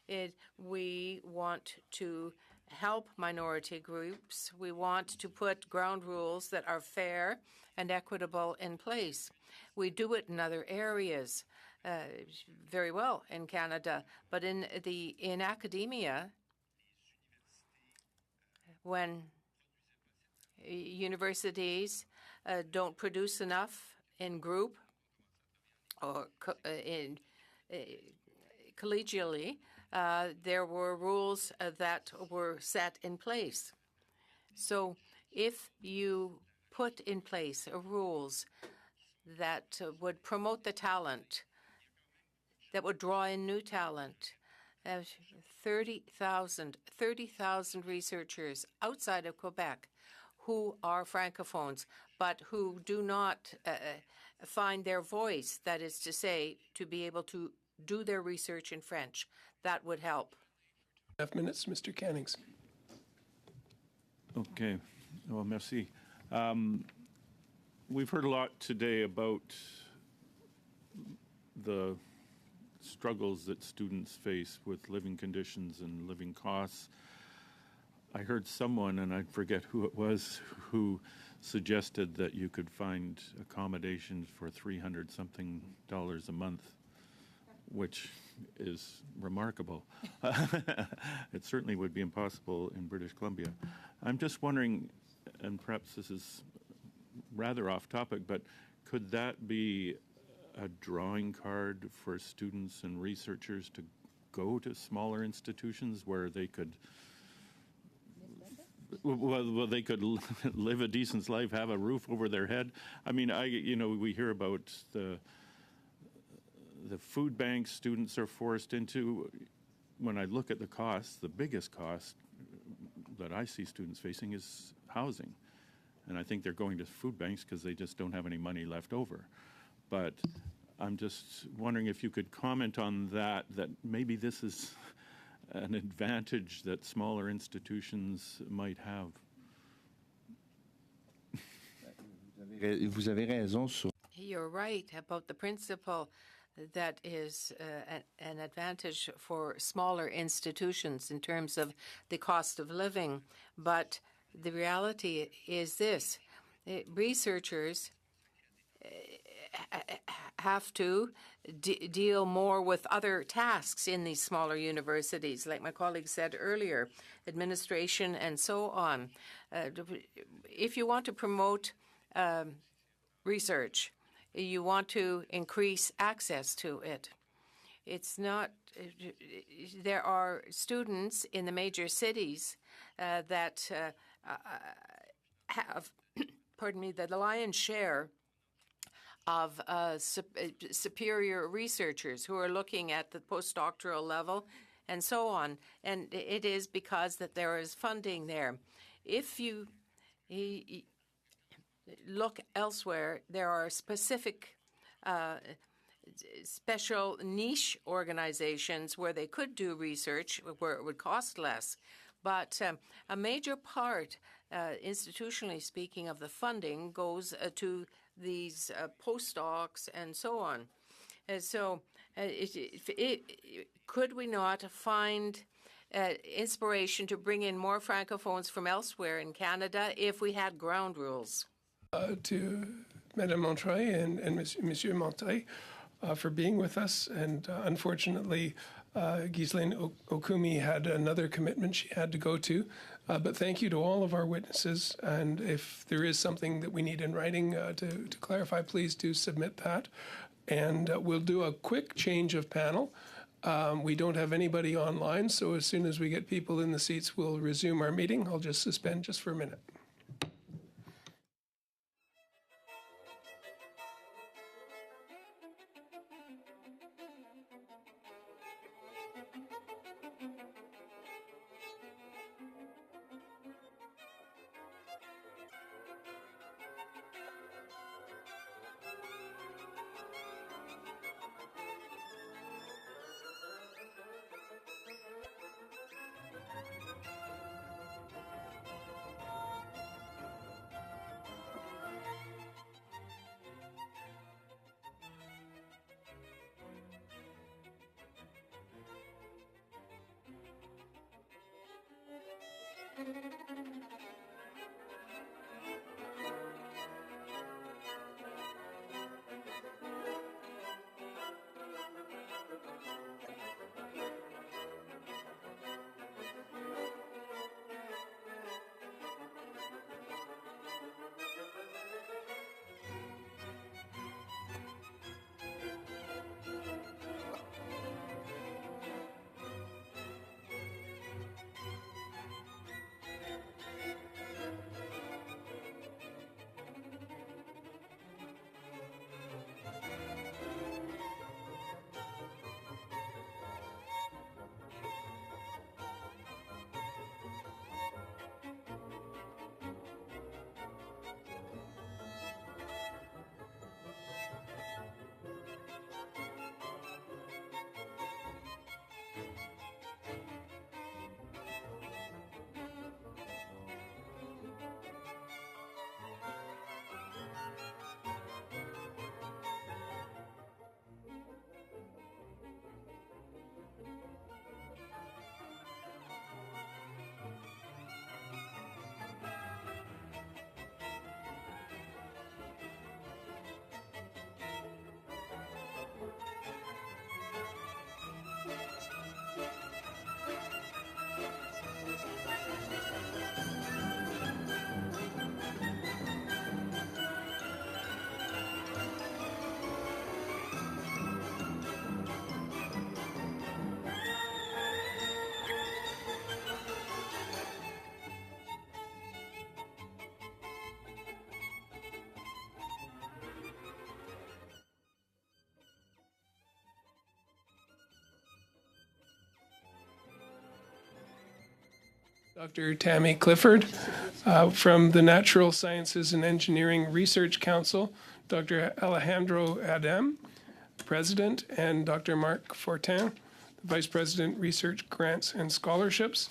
is we want to help minority groups. We want to put ground rules that are fair and equitable in place. We do it in other areas very well in Canada, but in academia, when universities don't produce enough in group or collegially, there were rules that were set in place. So if you put in place rules that would promote the talent, that would draw in new talent, 30,000 researchers outside of Quebec who are Francophones, but who do not find their voice, that is to say, to be able to do their research in French. That would help. 2.5 minutes, Mr. Cannings. Okay. Well, merci. We've heard a lot today about the struggles that students face with living conditions and living costs. I heard someone, and I forget who it was, who suggested that you could find accommodations for $300-something a month, which is remarkable. It certainly would be impossible in British Columbia. I'm just wondering, and perhaps this is rather off topic, but could that be a drawing card for students and researchers to go to smaller institutions where they could Well, they could live a decent life, have a roof over their head. I mean, we hear about the food banks students are forced into. When I look at the costs, the biggest cost that I see students facing is housing. And I think they're going to food banks because they just don't have any money left over. But I'm just wondering if you could comment on that maybe this is an advantage that smaller institutions might have. Vous avez raison sur. You're right about the principle that is an advantage for smaller institutions in terms of the cost of living. But the reality is this. Researchers have to deal more with other tasks in these smaller universities, like my colleague said earlier, administration and so on. If you want to promote research, you want to increase access to it. It's not. There are students in the major cities that have, pardon me, the lion's share of superior researchers who are looking at the postdoctoral level and so on. And it is because that there is funding there. If you look elsewhere, there are specific special niche organizations where they could do research where it would cost less. But a major part, institutionally speaking, of the funding goes to these postdocs and so on. And so could we not find inspiration to bring in more Francophones from elsewhere in Canada if we had ground rules? To Madame Montreuil and Monsieur Montreuil for being with us. And unfortunately, Ghislaine Okumi had another commitment she had to go to. But thank you to all of our witnesses. And if there is something that we need in writing to clarify, please do submit that. And we'll do a quick change of panel. We don't have anybody online, so as soon as we get people in the seats, we'll resume our meeting. I'll just suspend just for a minute. Dr. Tammy Clifford from the Natural Sciences and Engineering Research Council, Dr. Alejandro Adem, President, and Dr. Marc Fortin, Vice President, Research Grants and Scholarships.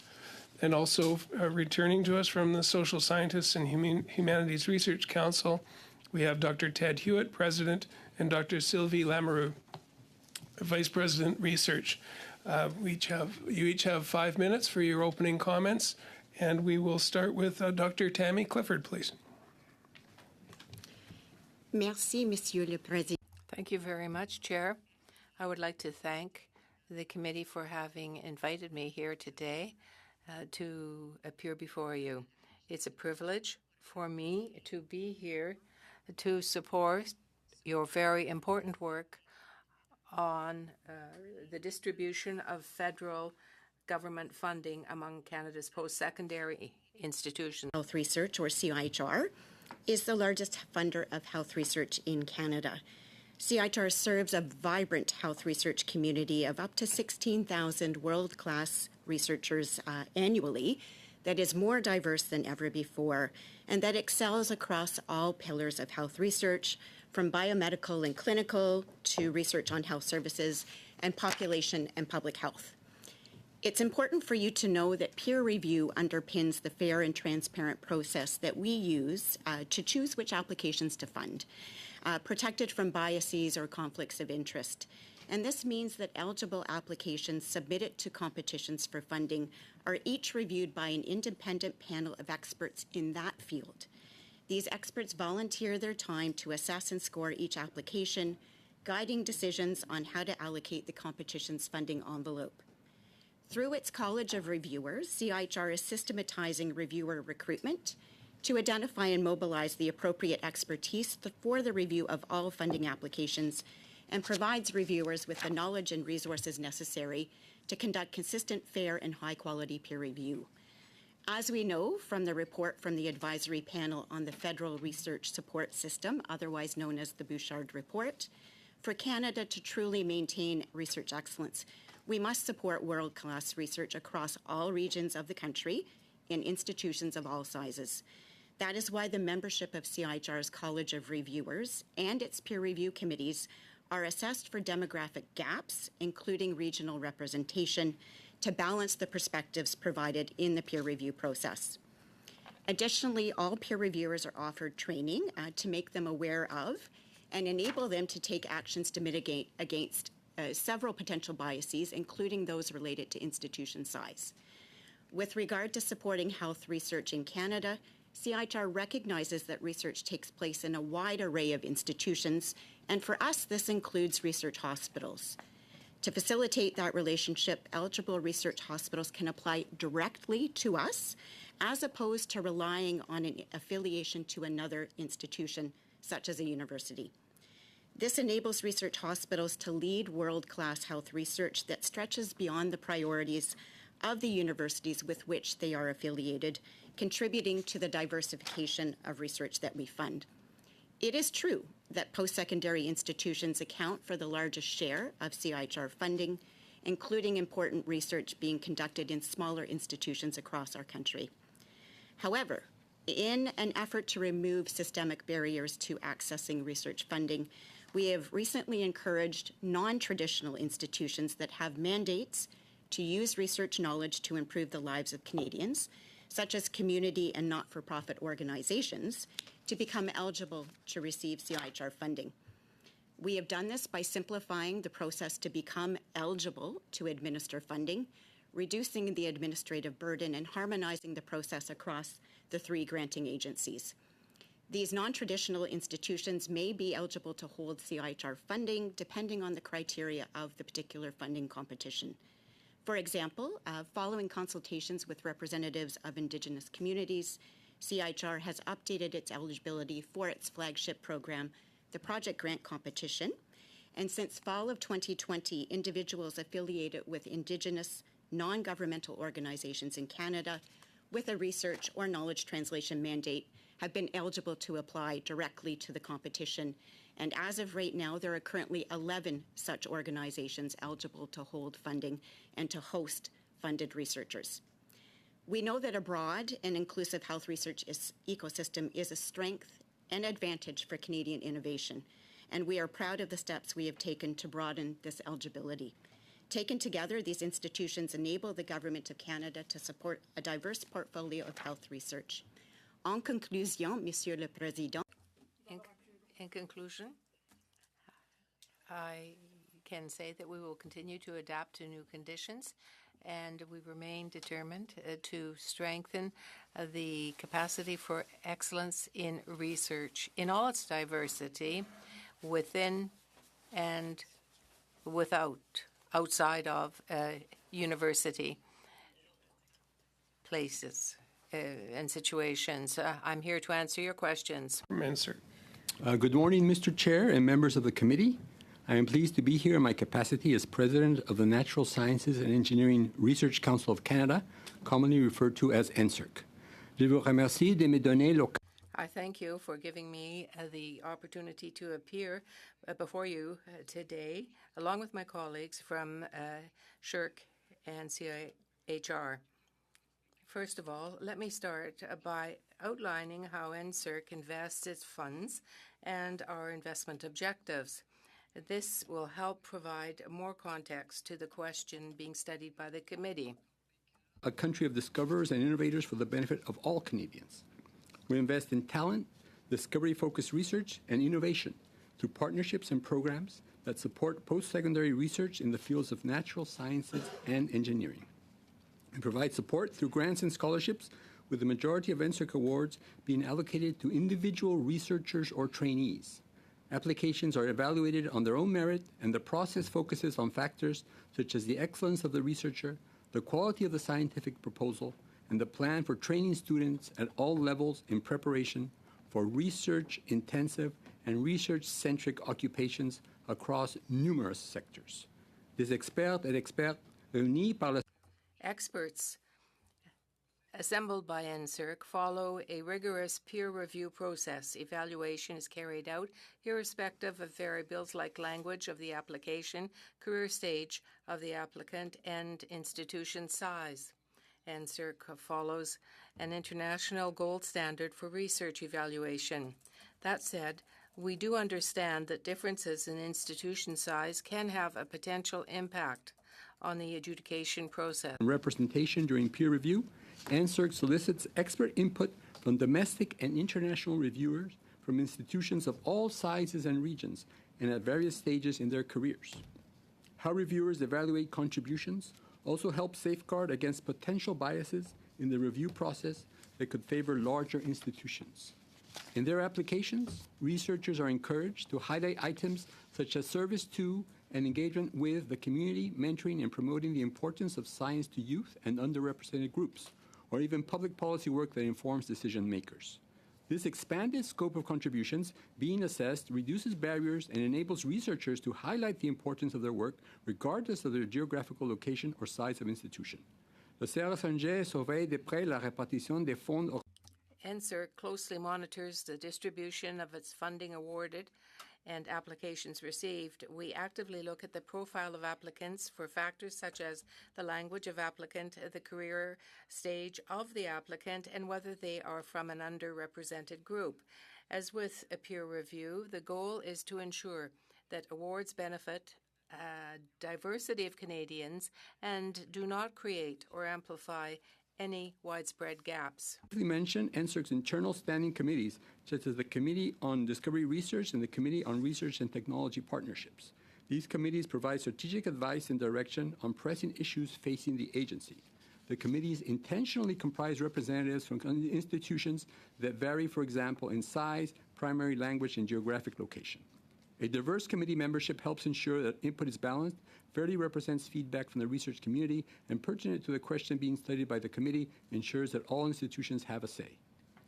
And also returning to us from the Social Scientists and Humanities Research Council, we have Dr. Ted Hewitt, President, and Dr. Sylvie Lamoureux, Vice President, Research. You each have 5 minutes for your opening comments, and we will start with Dr. Tammy Clifford, please. Merci, Monsieur le Président. Thank you very much, Chair. I would like to thank the committee for having invited me here today to appear before you. It's a privilege for me to be here to support your very important work on the distribution of federal government funding among Canada's post-secondary institutions. Health Research, or CIHR, is the largest funder of health research in Canada. CIHR serves a vibrant health research community of up to 16,000 world-class researchers annually that is more diverse than ever before and that excels across all pillars of health research, from biomedical and clinical to research on health services and population and public health. It's important for you to know that peer review underpins the fair and transparent process that we use to choose which applications to fund, protected from biases or conflicts of interest. And this means that eligible applications submitted to competitions for funding are each reviewed by an independent panel of experts in that field. These experts volunteer their time to assess and score each application, guiding decisions on how to allocate the competition's funding envelope. Through its College of Reviewers, CIHR is systematizing reviewer recruitment to identify and mobilize the appropriate expertise for the review of all funding applications and provides reviewers with the knowledge and resources necessary to conduct consistent, fair, and high-quality peer review. As we know from the report from the Advisory Panel on the Federal Research Support System, otherwise known as the Bouchard Report, for Canada to truly maintain research excellence, we must support world-class research across all regions of the country in institutions of all sizes. That is why the membership of CIHR's College of Reviewers and its peer review committees are assessed for demographic gaps, including regional representation, to balance the perspectives provided in the peer review process. Additionally, all peer reviewers are offered training to make them aware of and enable them to take actions to mitigate against several potential biases, including those related to institution size. With regard to supporting health research in Canada, CIHR recognizes that research takes place in a wide array of institutions, and for us, this includes research hospitals. To facilitate that relationship, eligible research hospitals can apply directly to us, as opposed to relying on an affiliation to another institution, such as a university. This enables research hospitals to lead world-class health research that stretches beyond the priorities of the universities with which they are affiliated, contributing to the diversification of research that we fund. It is true that post-secondary institutions account for the largest share of CIHR funding, including important research being conducted in smaller institutions across our country. However, in an effort to remove systemic barriers to accessing research funding, we have recently encouraged non-traditional institutions that have mandates to use research knowledge to improve the lives of Canadians, such as community and not-for-profit organizations, to become eligible to receive CIHR funding. We have done this by simplifying the process to become eligible to administer funding, reducing the administrative burden, and harmonizing the process across the 3 granting agencies. These non-traditional institutions may be eligible to hold CIHR funding depending on the criteria of the particular funding competition. For example, following consultations with representatives of Indigenous communities, CIHR has updated its eligibility for its flagship program, the Project Grant Competition, and since fall of 2020, individuals affiliated with Indigenous non-governmental organizations in Canada with a research or knowledge translation mandate have been eligible to apply directly to the competition. And as of right now, there are currently 11 such organizations eligible to hold funding and to host funded researchers. We know that a broad and inclusive health research ecosystem is a strength and advantage for Canadian innovation, and we are proud of the steps we have taken to broaden this eligibility. Taken together, these institutions enable the Government of Canada to support a diverse portfolio of health research. En conclusion, Monsieur le Président, in conclusion, I can say that we will continue to adapt to new conditions, and we remain determined to strengthen the capacity for excellence in research in all its diversity, within and outside of university places and situations. I'm here to answer your questions. Good morning, Mr. Chair and members of the committee. I am pleased to be here in my capacity as President of the Natural Sciences and Engineering Research Council of Canada, commonly referred to as NSERC. Je vous remercie de me donner l'occasion. I thank you for giving me the opportunity to appear before you today, along with my colleagues from SRSR and CIHR. First of all, let me start by outlining how NSERC invests its funds and our investment objectives. This will help provide more context to the question being studied by the committee. A country of discoverers and innovators for the benefit of all Canadians. We invest in talent, discovery-focused research, and innovation through partnerships and programs that support post-secondary research in the fields of natural sciences and engineering. We provide support through grants and scholarships, with the majority of NSERC awards being allocated to individual researchers or trainees. Applications are evaluated on their own merit, and the process focuses on factors such as the excellence of the researcher, the quality of the scientific proposal, and the plan for training students at all levels in preparation for research-intensive and research-centric occupations across numerous sectors. Des experts et experts réunis par la Experts assembled by NSERC follow a rigorous peer review process. Evaluation is carried out irrespective of variables like language of the application, career stage of the applicant, and institution size. NSERC follows an international gold standard for research evaluation. That said, we do understand that differences in institution size can have a potential impact on the adjudication process. Representation during peer review, NSERC solicits expert input from domestic and international reviewers from institutions of all sizes and regions and at various stages in their careers. How reviewers evaluate contributions also helps safeguard against potential biases in the review process that could favor larger institutions. In their applications, researchers are encouraged to highlight items such as service to and engagement with the community, mentoring and promoting the importance of science to youth and underrepresented groups, or even public policy work that informs decision makers. This expanded scope of contributions being assessed reduces barriers and enables researchers to highlight the importance of their work regardless of their geographical location or size of institution. Le SRSR surveille de près la répartition des fonds. NSERC closely monitors the distribution of its funding awarded and applications received. We actively look at the profile of applicants for factors such as the language of applicant, the career stage of the applicant, and whether they are from an underrepresented group. As with a peer review, the goal is to ensure that awards benefit a diversity of Canadians and do not create or amplify any widespread gaps. We mentioned NSERC's internal standing committees, such as the Committee on Discovery Research and the Committee on Research and Technology Partnerships. These committees provide strategic advice and direction on pressing issues facing the agency. The committees intentionally comprise representatives from institutions that vary, for example, in size, primary language, and geographic location. A diverse committee membership helps ensure that input is balanced, fairly represents feedback from the research community, and pertinent to the question being studied by the committee, ensures that all institutions have a say.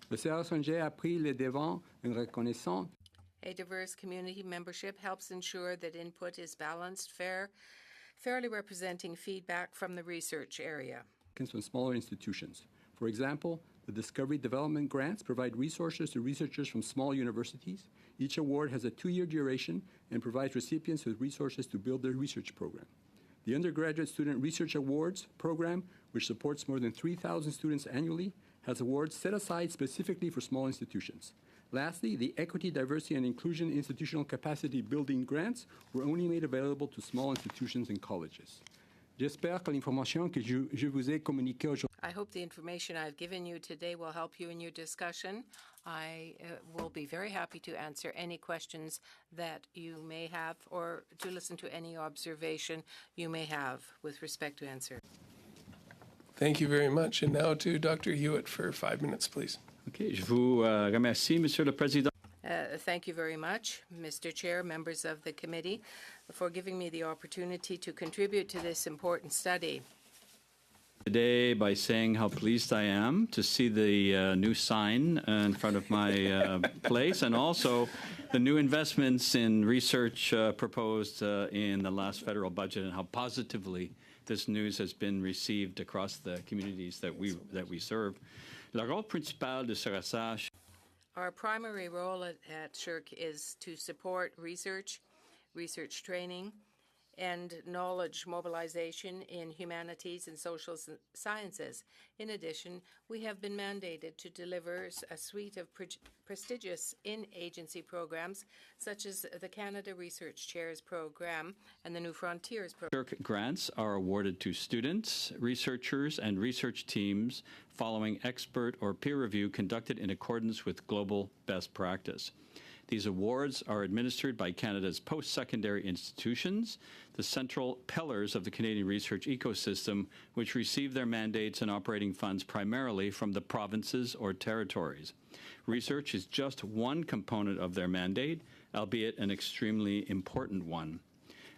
Le SRSR a pris les devants en reconnaissant. A diverse community membership helps ensure that input is balanced, fairly representing feedback from the research area. From smaller institutions. For example, the Discovery Development Grants provide resources to researchers from small universities. Each award has a 2-year duration and provides recipients with resources to build their research program. The Undergraduate Student Research Awards program, which supports more than 3,000 students annually, has awards set aside specifically for small institutions. Lastly, the Equity, Diversity, and Inclusion Institutional Capacity Building grants were only made available to small institutions and colleges. J'espère que l'information que je vous ai communiquée aujourd'hui I hope the information I've given you today will help you in your discussion. I will be very happy to answer any questions that you may have or to listen to any observation you may have with respect to answer. Thank you very much. And now to Dr. Hewitt for 5 minutes, please. OK, je vous remercie, Monsieur le Président. Thank you very much, Mr. Chair, members of the committee, for giving me the opportunity to contribute to this important study. Today by saying how pleased I am to see the new sign in front of my place, and also the new investments in research proposed in the last federal budget, and how positively this news has been received across the communities that we serve. Le rôle principal de SRSR. Our primary role at SHRC is to support research training, and knowledge mobilization in humanities and social sciences. In addition, we have been mandated to deliver a suite of prestigious in-agency programs, such as the Canada Research Chairs Program and the New Frontiers Program. SHRC grants are awarded to students, researchers, and research teams following expert or peer review conducted in accordance with global best practice. These awards are administered by Canada's post-secondary institutions, the central pillars of the Canadian research ecosystem, which receive their mandates and operating funds primarily from the provinces or territories. Research is just one component of their mandate, albeit an extremely important one.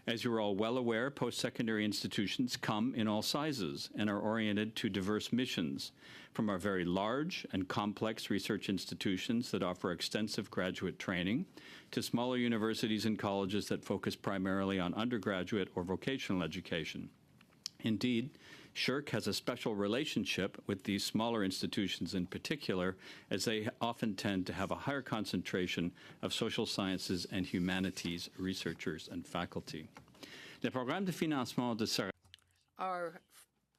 As you are all well aware, post-secondary institutions come in all sizes and are oriented to diverse missions, from our very large and complex research institutions that offer extensive graduate training, to smaller universities and colleges that focus primarily on undergraduate or vocational education. Indeed, SHRC has a special relationship with these smaller institutions in particular, as they often tend to have a higher concentration of social sciences and humanities researchers and faculty. Our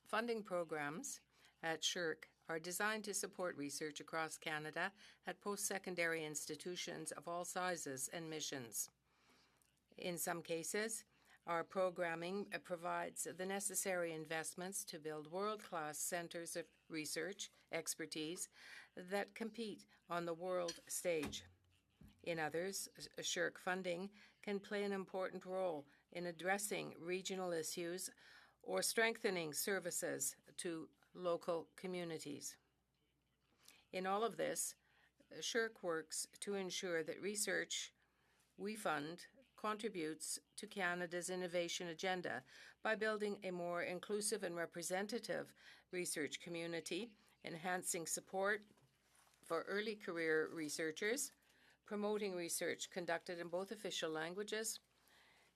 funding programs at SHRC are designed to support research across Canada at post-secondary institutions of all sizes and missions. In some cases, our programming provides the necessary investments to build world-class centers of research expertise that compete on the world stage. In others, SHRC funding can play an important role in addressing regional issues or strengthening services to local communities. In all of this, SHRC works to ensure that research we fund contributes to Canada's innovation agenda by building a more inclusive and representative research community, enhancing support for early career researchers, promoting research conducted in both official languages,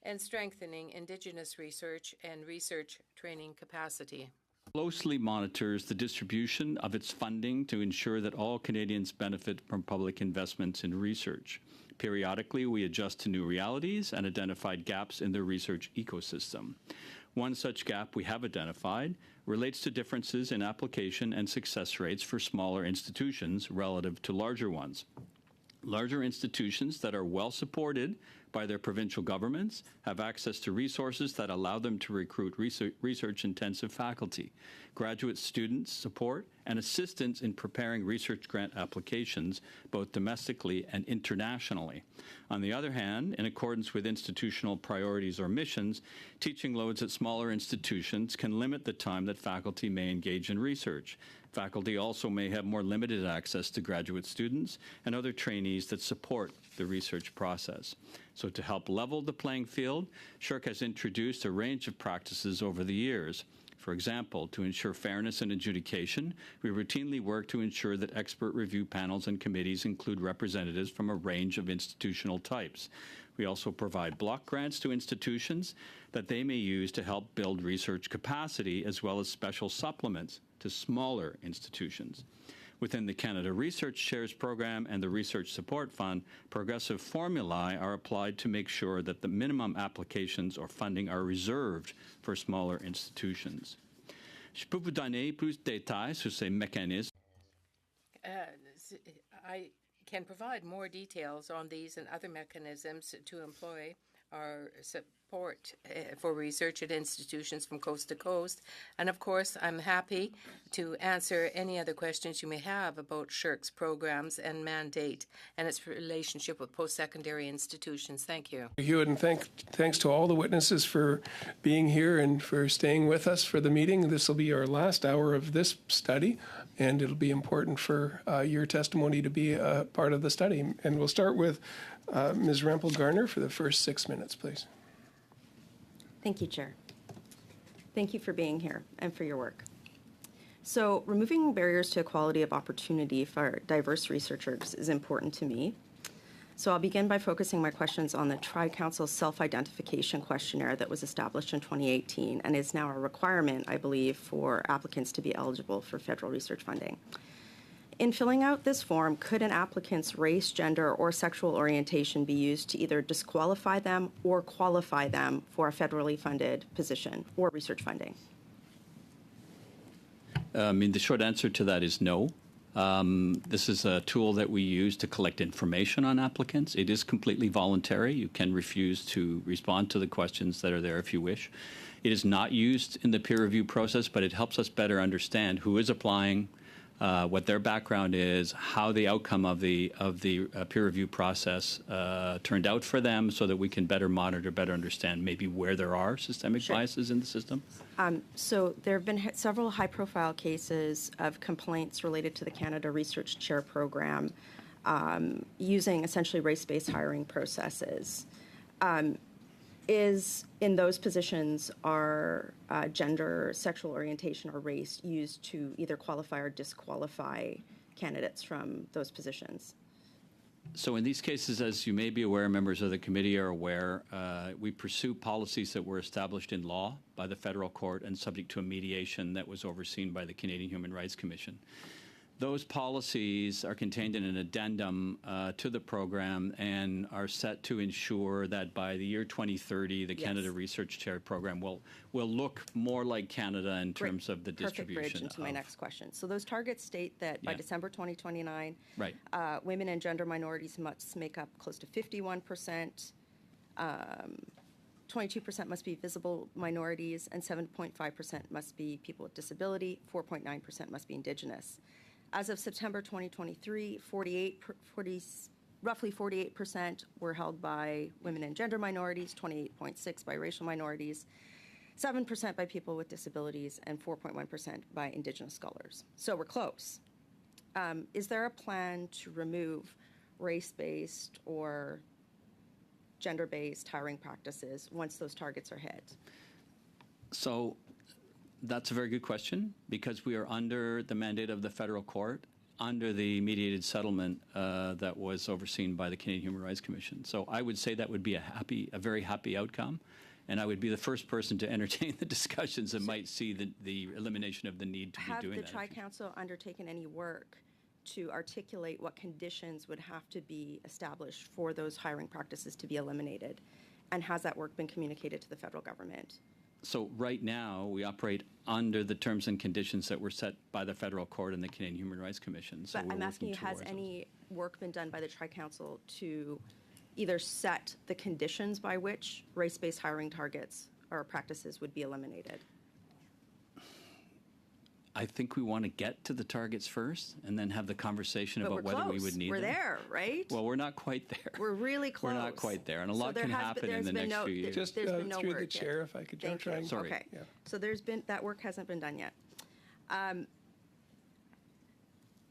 and strengthening Indigenous research and research training capacity. Closely monitors the distribution of its funding to ensure that all Canadians benefit from public investments in research. Periodically, we adjust to new realities and identified gaps in the research ecosystem. One such gap we have identified relates to differences in application and success rates for smaller institutions relative to larger ones. Larger institutions that are well supported by their provincial governments have access to resources that allow them to recruit research-intensive faculty, graduate student support, and assistance in preparing research grant applications, both domestically and internationally. On the other hand, in accordance with institutional priorities or missions, teaching loads at smaller institutions can limit the time that faculty may engage in research. Faculty also may have more limited access to graduate students and other trainees that support the research process. So to help level the playing field, SHRC has introduced a range of practices over the years. For example, to ensure fairness in adjudication, we routinely work to ensure that expert review panels and committees include representatives from a range of institutional types. We also provide block grants to institutions that they may use to help build research capacity, as well as special supplements to smaller institutions. Within the Canada Research Chairs Program and the Research Support Fund, progressive formulae are applied to make sure that the minimum applications or funding are reserved for smaller institutions. Je peux vous donner plus de détails sur ces mécanismes. I can provide more details on these and other mechanisms to employ our support for research at institutions from coast to coast. And of course, I'm happy to answer any other questions you may have about SSHRC's programs and mandate and its relationship with post-secondary institutions. Thank you. Hewitt, and thanks to all the witnesses for being here and for staying with us for the meeting. This will be our last hour of this study, and it'll be important for your testimony to be a part of the study. And we'll start with Ms. Rempel-Garner for the first 6 minutes, please. Thank you, Chair. Thank you for being here and for your work. So, removing barriers to equality of opportunity for diverse researchers is important to me. So I'll begin by focusing my questions on the Tri-Council Self-Identification Questionnaire that was established in 2018 and is now a requirement, I believe, for applicants to be eligible for federal research funding. In filling out this form, could an applicant's race, gender, or sexual orientation be used to either disqualify them or qualify them for a federally funded position or research funding? The short answer to that is no. This is a tool that we use to collect information on applicants. It is completely voluntary. You can refuse to respond to the questions that are there if you wish. It is not used in the peer review process, but it helps us better understand who is applying, what their background is, how the outcome of the peer review process turned out for them, so that we can better monitor, better understand maybe where there are systemic biases in the system. So there have been several high-profile cases of complaints related to the Canada Research Chair Program using essentially race-based hiring processes. Is in those positions are gender, sexual orientation, or race used to either qualify or disqualify candidates from those positions? So in these cases, as you may be aware, members of the committee are aware, we pursue policies that were established in law by the federal court and subject to a mediation that was overseen by the Canadian Human Rights Commission. Those policies are contained in an addendum to the program and are set to ensure that by the year 2030, the Canada Research Chair Program will look more like Canada in terms of the distribution. Perfect bridge into my next question. So those targets state that by December 2029, right. Women and gender minorities must make up close to 51%. 22% must be visible minorities, and 7.5% must be people with disability. 4.9% must be Indigenous. As of September 2023, roughly 48% were held by women and gender minorities, 28.6% by racial minorities, 7% by people with disabilities, and 4.1% by Indigenous scholars. So we're close. Is there a plan to remove race-based or gender-based hiring practices once those targets are hit? So that's a very good question, because we are under the mandate of the federal court, under the mediated settlement that was overseen by the Canadian Human Rights Commission. So I would say that would be a very happy outcome, and I would be the first person to entertain the discussions that might see the elimination of the need to be doing that. Have the Tri-Council undertaken any work to articulate what conditions would have to be established for those hiring practices to be eliminated? And has that work been communicated to the federal government? So right now, we operate under the terms and conditions that were set by the federal court and the Canadian Human Rights Commission. So but I'm asking you, has any work been done by the Tri-Council to either set the conditions by which race-based hiring targets or practices would be eliminated? I think we want to get to the targets first and then have the conversation about whether we would need them. We're there, right? Well, we're not quite there. We're really close. We're not quite there, and a lot can happen in the next few years. Just through the chair, if I could jump in. Sorry. Okay. Yeah. So that work hasn't been done yet.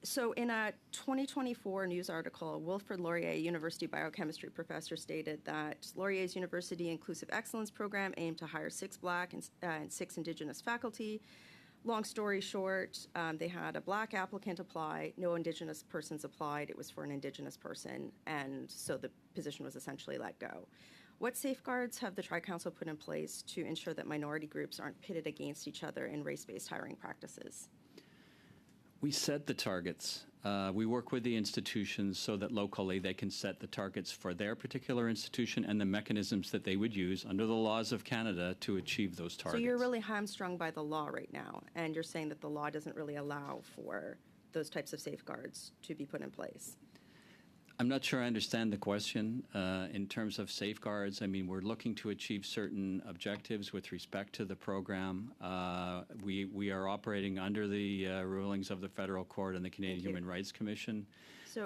So in a 2024 news article, Wilfrid Laurier, University biochemistry professor, stated that Laurier's University Inclusive Excellence Program aimed to hire 6 Black and 6 Indigenous faculty. Long story short, they had a Black applicant apply, no Indigenous persons applied, it was for an Indigenous person, and so the position was essentially let go. What safeguards have the Tri-Council put in place to ensure that minority groups aren't pitted against each other in race-based hiring practices? We set the targets. We work with the institutions so that locally they can set the targets for their particular institution and the mechanisms that they would use under the laws of Canada to achieve those targets. So you're really hamstrung by the law right now, and you're saying that the law doesn't really allow for those types of safeguards to be put in place. I'm not sure I understand the question. In terms of safeguards, I mean, we're looking to achieve certain objectives with respect to the program. We are operating under the rulings of the Federal Court and the Canadian Human Rights Commission. So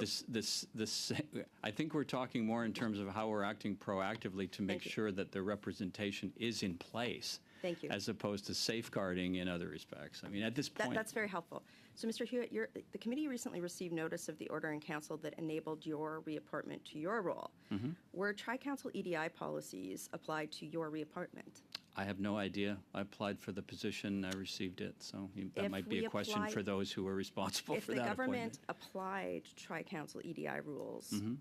I think we're talking more in terms of how we're acting proactively to make sure that the representation is in place. Thank you. As opposed to safeguarding in other respects. I mean, at this point... That's very helpful. So, Mr. Hewitt, the committee recently received notice of the order in council that enabled your reappointment to your role. Mm-hmm. Were Tri-Council EDI policies applied to your reappointment? I have no idea. I applied for the position. I received it. So that If might be a question for those who were responsible for that If the appointment. government applied Tri-Council EDI rules, Mm-hmm.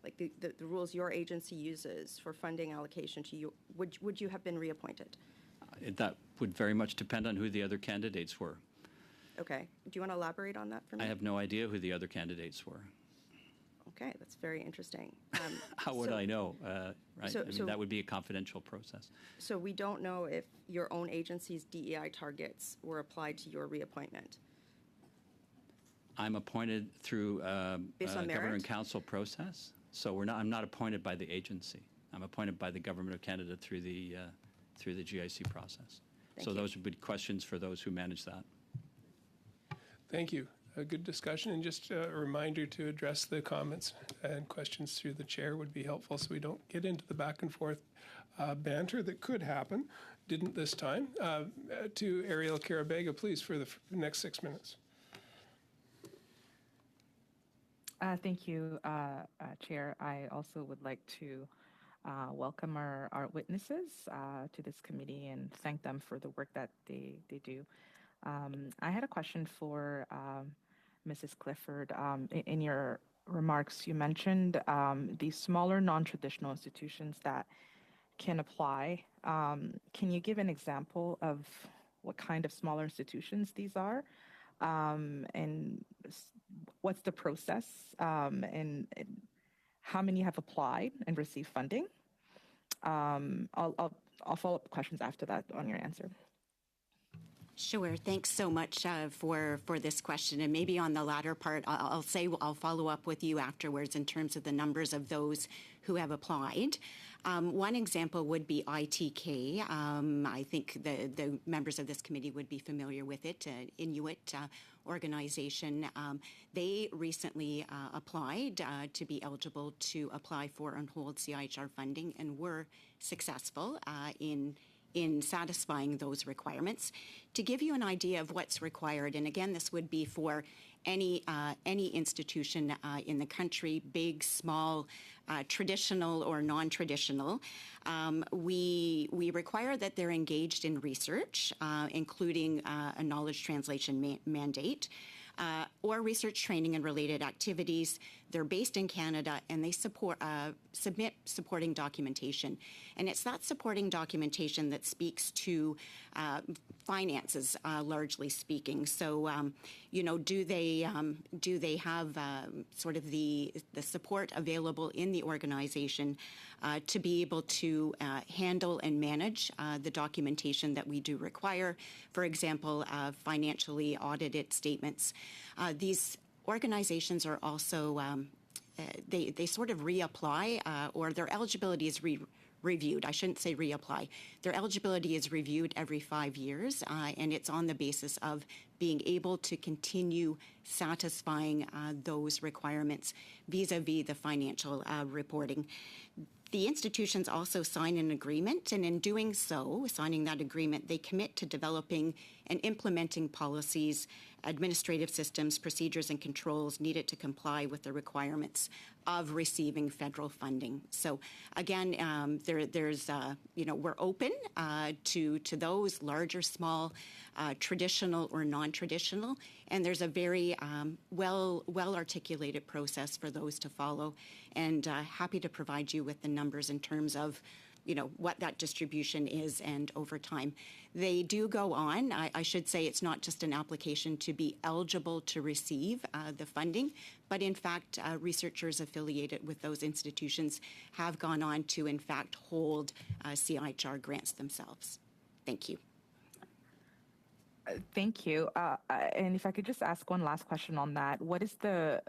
like the rules your agency uses for funding allocation to you, would you have been reappointed? That would very much depend on who the other candidates were. Okay. Do you want to elaborate on that for me? I have no idea who the other candidates were. Okay, that's very interesting. How would I know? Right? so- I mean, that would be a confidential process. So we don't know if your own agency's DEI targets were applied to your reappointment. I'm appointed through Based on governor merit? and council process. So I'm not appointed by the agency. I'm appointed by the government of Canada through the GIC process. Thank So you. those would be questions for those who manage that. Thank you. A good discussion, and just a reminder to address the comments and questions through the chair would be helpful so we don't get into the back and forth banter that could happen. Didn't this time. To Ariel Carabega, please, for the next 6 minutes. Thank you, Chair. I also would like to welcome our witnesses to this committee and thank them for the work that they do. I had a question for Mrs. Clifford. In your remarks, you mentioned these smaller non-traditional institutions that can apply. Can you give an example of what kind of smaller institutions these are? And what's the process? And how many have applied and received funding? I'll follow up questions after that on your answer. Sure. Thanks so much for this question. And maybe on the latter part, I'll follow up with you afterwards in terms of the numbers of those who have applied. One example would be ITK. I think the members of this committee would be familiar with it, Inuit organization. They recently applied to be eligible to apply for and hold CIHR funding and were successful in satisfying those requirements. To give you an idea of what's required, and again, this would be for any institution in the country, big, small, traditional or non-traditional, we require that they're engaged in research, including a knowledge translation mandate, or research training and related activities. They're based in Canada, and they submit supporting documentation. And it's that supporting documentation that speaks to finances, largely speaking. So, do they have sort of the support available in the organization to be able to handle and manage the documentation that we do require? For example, financially audited statements. These organizations are also, they sort of reapply, or their eligibility is reviewed. I shouldn't say reapply. Their eligibility is reviewed every 5 years, and it's on the basis of being able to continue satisfying those requirements vis-a-vis the financial reporting. The institutions also sign an agreement, and in doing so, signing that agreement, they commit to developing and implementing policies, administrative systems, procedures, and controls needed to comply with the requirements of receiving federal funding. So, again, we're open to those larger, small, traditional or non-traditional, and there's a very well articulated process for those to follow. And happy to provide you with the numbers in terms of what that distribution is and over time. They do go on. I should say it's not just an application to be eligible to receive the funding, but in fact, researchers affiliated with those institutions have gone on to, in fact, hold CIHR grants themselves. Thank you. Thank you. And if I could just ask one last question on that, what is the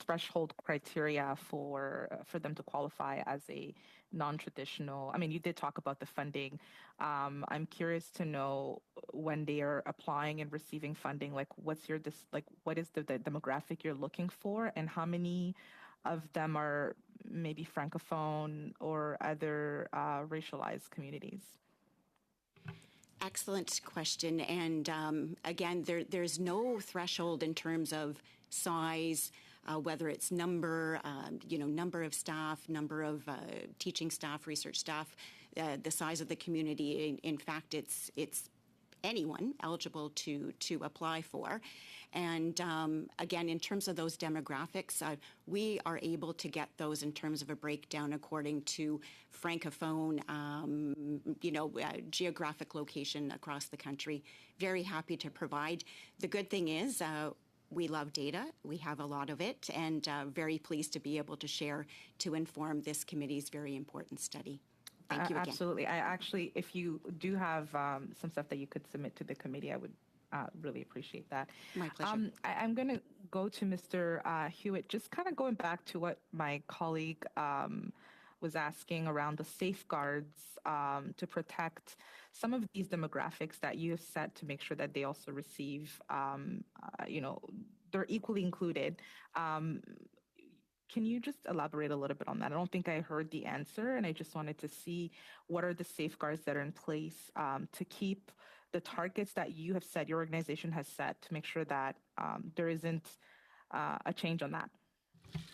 threshold criteria for them to qualify as a non-traditional? I mean, you did talk about the funding. I'm curious to know when they are applying and receiving funding, like what is the demographic you're looking for, and how many of them are maybe francophone or other racialized communities? Excellent question. And again, there's no threshold in terms of size, whether it's number of staff, number of teaching staff, research staff, the size of the community. In fact, it's anyone eligible to apply for. And again, in terms of those demographics, we are able to get those in terms of a breakdown according to francophone, geographic location across the country. Very happy to provide. The good thing is we love data. We have a lot of it, and very pleased to be able to share to inform this committee's very important study. Thank you again. Absolutely. I actually, if you do have some stuff that you could submit to the committee, I would really appreciate that. My pleasure. I'm going to go to Mr. Hewitt, just kind of going back to what my colleague was asking around the safeguards to protect some of these demographics that you have set to make sure that they also receive, they're equally included. Can you just elaborate a little bit on that? I don't think I heard the answer, and I just wanted to see what are the safeguards that are in place to keep the targets that you have set, your organization has set, to make sure that there isn't a change on that.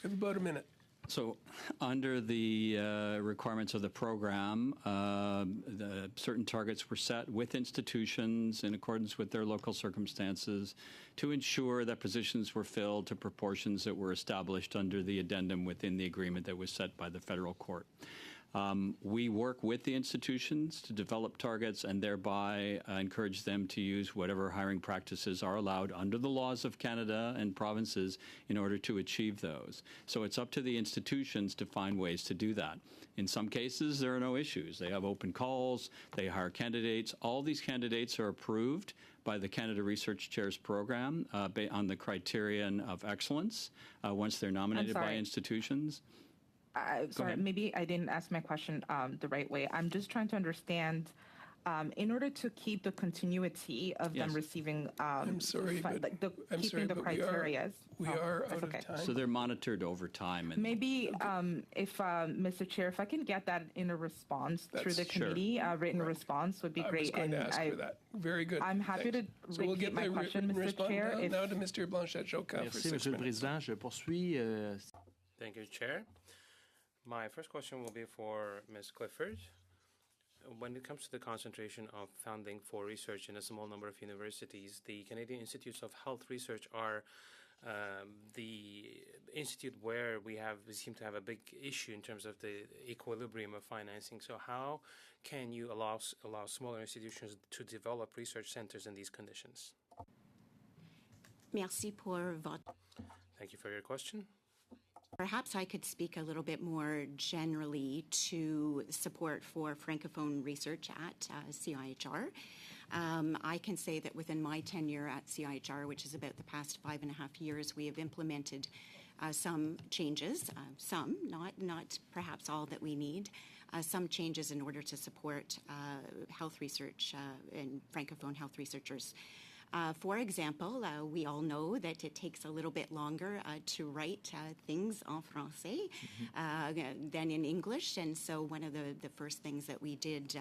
We have about a minute. So under the requirements of the program, certain targets were set with institutions in accordance with their local circumstances to ensure that positions were filled to proportions that were established under the addendum within the agreement that was set by the federal court. We work with the institutions to develop targets and thereby encourage them to use whatever hiring practices are allowed under the laws of Canada and provinces in order to achieve those. So it's up to the institutions to find ways to do that. In some cases, there are no issues. They have open calls, they hire candidates. All these candidates are approved by the Canada Research Chairs program on the criterion of excellence once they're nominated by institutions. Sorry, maybe I didn't ask my question the right way. I'm just trying to understand, in order to keep the continuity of them receiving, I'm sorry, keeping the criteria. We are out of time. So they're monitored over time. And maybe if, Mr. Chair, if I can get that in a response through the committee, written response would be great. I was going to ask for that. Very good. I'm happy to repeat my question, Mr. Chair. Now to Mr. Blanchette-Joca for 6 minutes. Thank you, Chair. My first question will be for Ms. Clifford. When it comes to the concentration of funding for research in a small number of universities, the Canadian Institutes of Health Research are the institute where we seem to have a big issue in terms of the equilibrium of financing. So how can you allow smaller institutions to develop research centers in these conditions? Merci pour votre. Thank you for your question. Perhaps I could speak a little bit more generally to support for Francophone research at CIHR. I can say that within my tenure at CIHR, which is about the past 5.5 years, we have implemented some changes, not perhaps all that we need, some changes in order to support health research and Francophone health researchers. For example, we all know that it takes a little bit longer to write things en français than in English. And so one of the first things that we did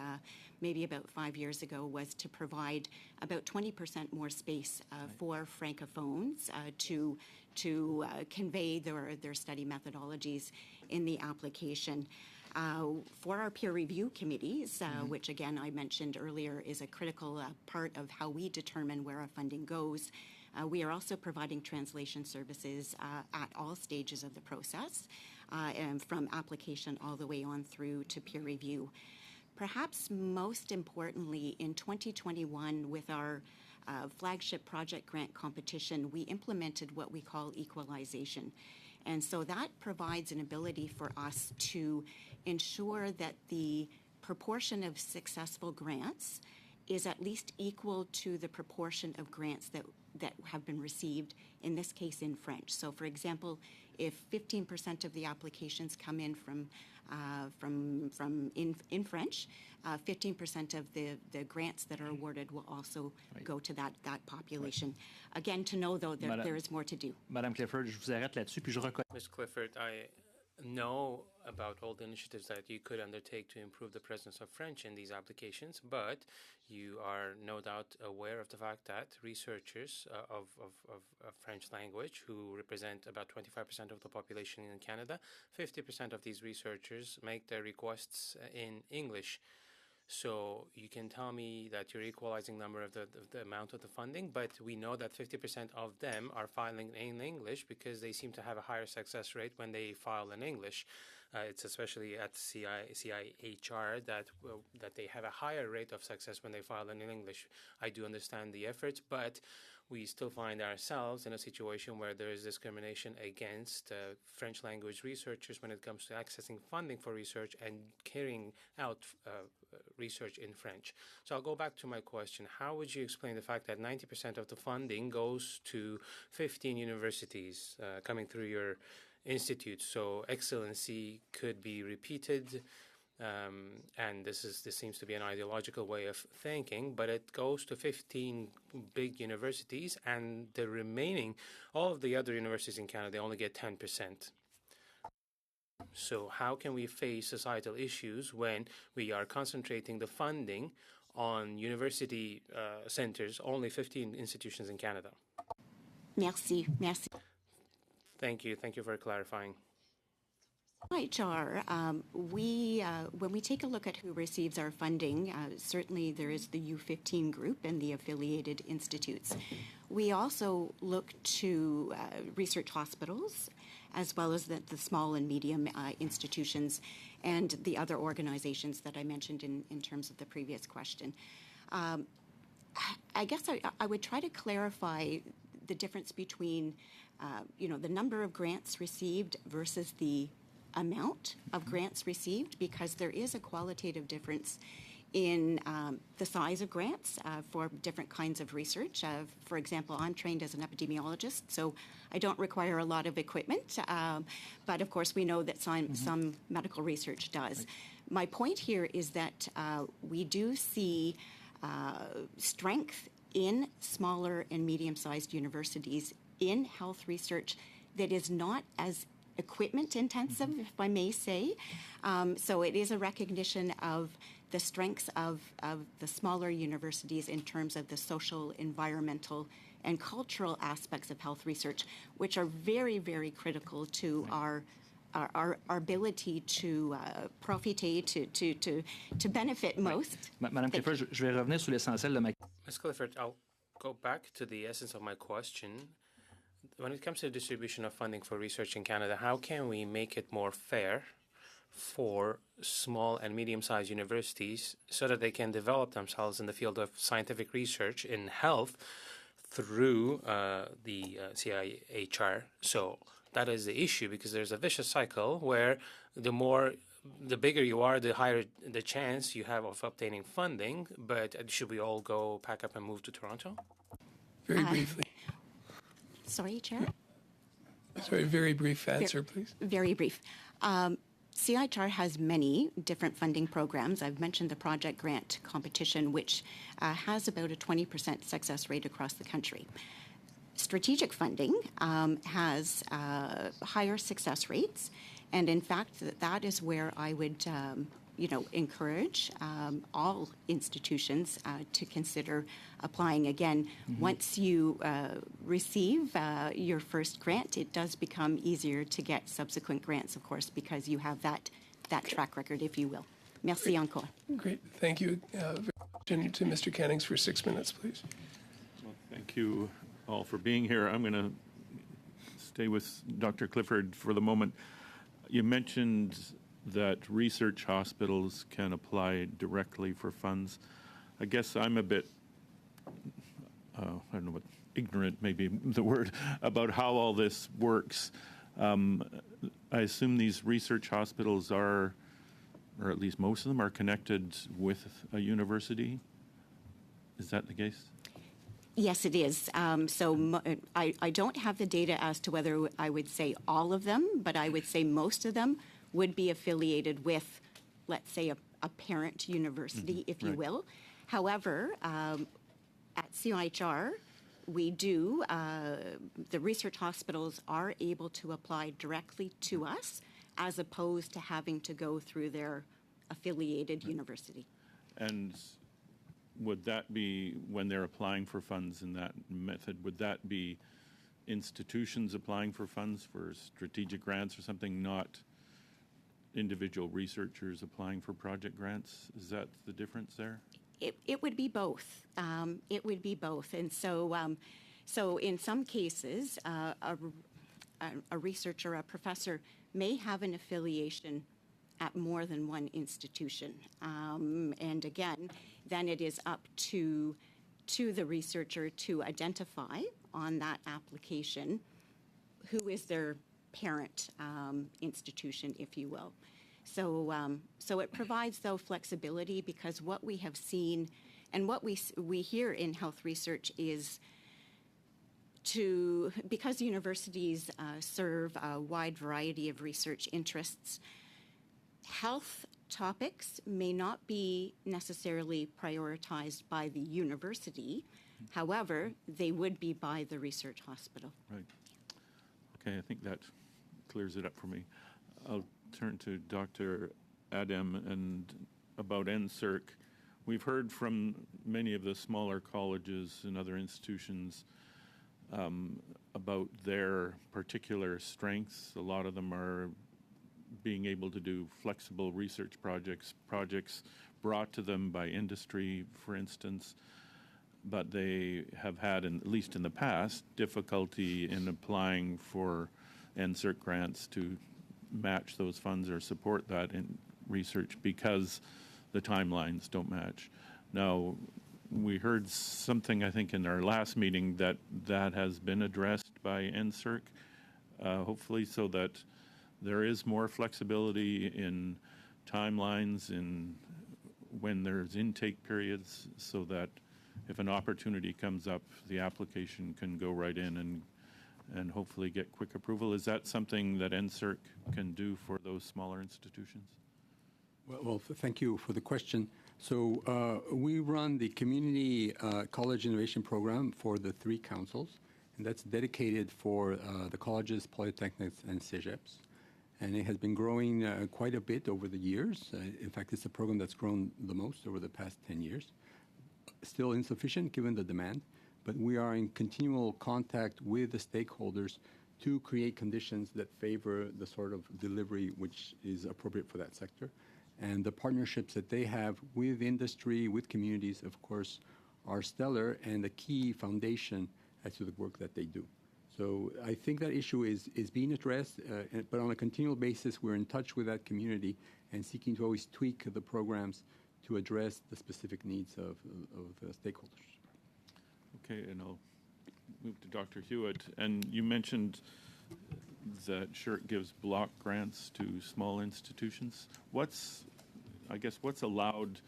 maybe about 5 years ago was to provide about 20% more space for Francophones to convey their study methodologies in the application. For our peer review committees, which again I mentioned earlier is a critical part of how we determine where our funding goes, we are also providing translation services at all stages of the process. and from application all the way on through to peer review. Perhaps most importantly, in 2021, with our flagship project grant competition, we implemented what we call equalization. And so that provides an ability for us to ensure that the proportion of successful grants is at least equal to the proportion of grants that have been received, in this case in French. So for example, if 15% of the applications come in in French, 15% of the grants that are awarded will also go to that population. Again, to know though that there is more to do. Madame Clifford, je vous arrête là-dessus, puis je reconnais. Ms. Clifford, I know about all the initiatives that you could undertake to improve the presence of French in these applications, but you are no doubt aware of the fact that researchers of French language, who represent about 25% of the population in Canada, 50% of these researchers make their requests in English. So you can tell me that you're equalizing number of the amount of the funding, but we know that 50% of them are filing in English because they seem to have a higher success rate when they file in English. It's especially at CIHR that they have a higher rate of success when they file in English. I do understand the efforts, but we still find ourselves in a situation where there is discrimination against French language researchers when it comes to accessing funding for research and carrying out research in French. So I'll go back to my question. How would you explain the fact that 90% of the funding goes to 15 universities coming through your institute? So excellency could be repeated, and this seems to be an ideological way of thinking, but it goes to 15 big universities, and the remaining, all of the other universities in Canada, they only get 10%. So how can we face societal issues when we are concentrating the funding on university centers, only 15 institutions in Canada? Merci. Thank you for clarifying. HR, when we take a look at who receives our funding, certainly there is the U15 group and the affiliated institutes. We also look to research hospitals, as well as the small and medium institutions and the other organizations that I mentioned in terms of the previous question. I guess I would try to clarify the difference between the number of grants received versus the amount of grants received, because there is a qualitative difference in the size of grants for different kinds of research. For example, I'm trained as an epidemiologist, so I don't require a lot of equipment, but of course we know that some medical research does. Right. My point here is that we do see strength in smaller and medium-sized universities in health research that is not as equipment intensive, if I may say. So it is a recognition of the strengths of the smaller universities in terms of the social, environmental, and cultural aspects of health research, which are very, very critical to our ability to profiter, to benefit most. Madame Clifford, je vais revenir sur l'essentiel de ma... Ms. Clifford, I'll go back to the essence of my question. When it comes to the distribution of funding for research in Canada, how can we make it more fair for small and medium-sized universities so that they can develop themselves in the field of scientific research in health through the CIHR? So that is the issue, because there's a vicious cycle where the bigger you are, the higher the chance you have of obtaining funding. But should we all go pack up and move to Toronto? Very briefly. Sorry, Chair? Sorry, very brief answer, please. Very brief. CIHR has many different funding programs. I've mentioned the project grant competition, which has about a 20% success rate across the country. Strategic funding has higher success rates, and in fact, that is where I would encourage all institutions to consider applying. Again, once you receive your first grant, it does become easier to get subsequent grants, of course, because you have that track record, if you will. Merci encore. Great. Thank you. To Mr. Cannings for 6 minutes, please. Well, thank you all for being here. I'm going to stay with Dr. Clifford for the moment. You mentioned that research hospitals can apply directly for funds. I guess I'm a bit, I don't know what, ignorant maybe the word, about how all this works. I assume these research hospitals are, or at least most of them, are connected with a university. Is that the case? Yes, it is. I don't have the data as to whether I would say all of them, but I would say most of them would be affiliated with, let's say, a parent university, if you will. However, at CIHR, we do, the research hospitals are able to apply directly to us as opposed to having to go through their affiliated university. And would that be, when they're applying for funds in that method, would that be institutions applying for funds for strategic grants or something, not individual researchers applying for project grants? Is that the difference there? It would be both. It would be both. And so in some cases, a researcher, a professor may have an affiliation at more than one institution. And again, then it is up to the researcher to identify on that application who is their parent institution, if you will. So it provides, though, flexibility, because what we have seen and what we hear in health research is because universities serve a wide variety of research interests, health topics may not be necessarily prioritized by the university. However, they would be by the research hospital. Right. Okay, I think that clears it up for me. I'll turn to Dr. Adam and about NSERC. We've heard from many of the smaller colleges and other institutions about their particular strengths. A lot of them are being able to do flexible research projects brought to them by industry, for instance, but they have had, at least in the past, difficulty in applying for NSERC grants to match those funds or support that in research because the timelines don't match. Now, we heard something, I think, in our last meeting that has been addressed by NSERC, hopefully, so that there is more flexibility in timelines, in when there's intake periods, so that if an opportunity comes up, the application can go right in and hopefully get quick approval. Is that something that NSERC can do for those smaller institutions? Well, thank you for the question. So we run the Community College Innovation Program for the 3 councils, and that's dedicated for the colleges, polytechnics, and cégeps. And it has been growing quite a bit over the years. In fact, it's a program that's grown the most over the past 10 years. Still insufficient given the demand, but we are in continual contact with the stakeholders to create conditions that favor the sort of delivery which is appropriate for that sector. And the partnerships that they have with industry, with communities, of course, are stellar and a key foundation as to the work that they do. So I think that issue is being addressed, but on a continual basis, we're in touch with that community and seeking to always tweak the programs to address the specific needs of stakeholders. Okay, and I'll move to Dr. Hewitt. And you mentioned that SHIRT gives block grants to small institutions. What's allowed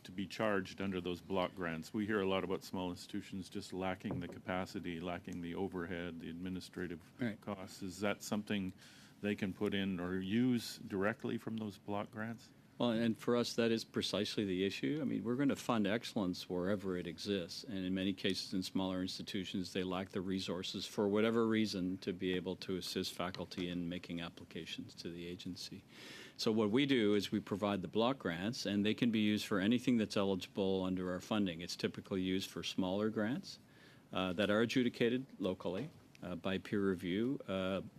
to be charged under those block grants? We hear a lot about small institutions just lacking the capacity, lacking the overhead, the administrative costs. Is that something they can put in or use directly from those block grants? Well, and for us, that is precisely the issue. I mean, we're going to fund excellence wherever it exists. And in many cases, in smaller institutions, they lack the resources for whatever reason to be able to assist faculty in making applications to the agency. So what we do is we provide the block grants, and they can be used for anything that's eligible under our funding. It's typically used for smaller grants that are adjudicated locally by peer review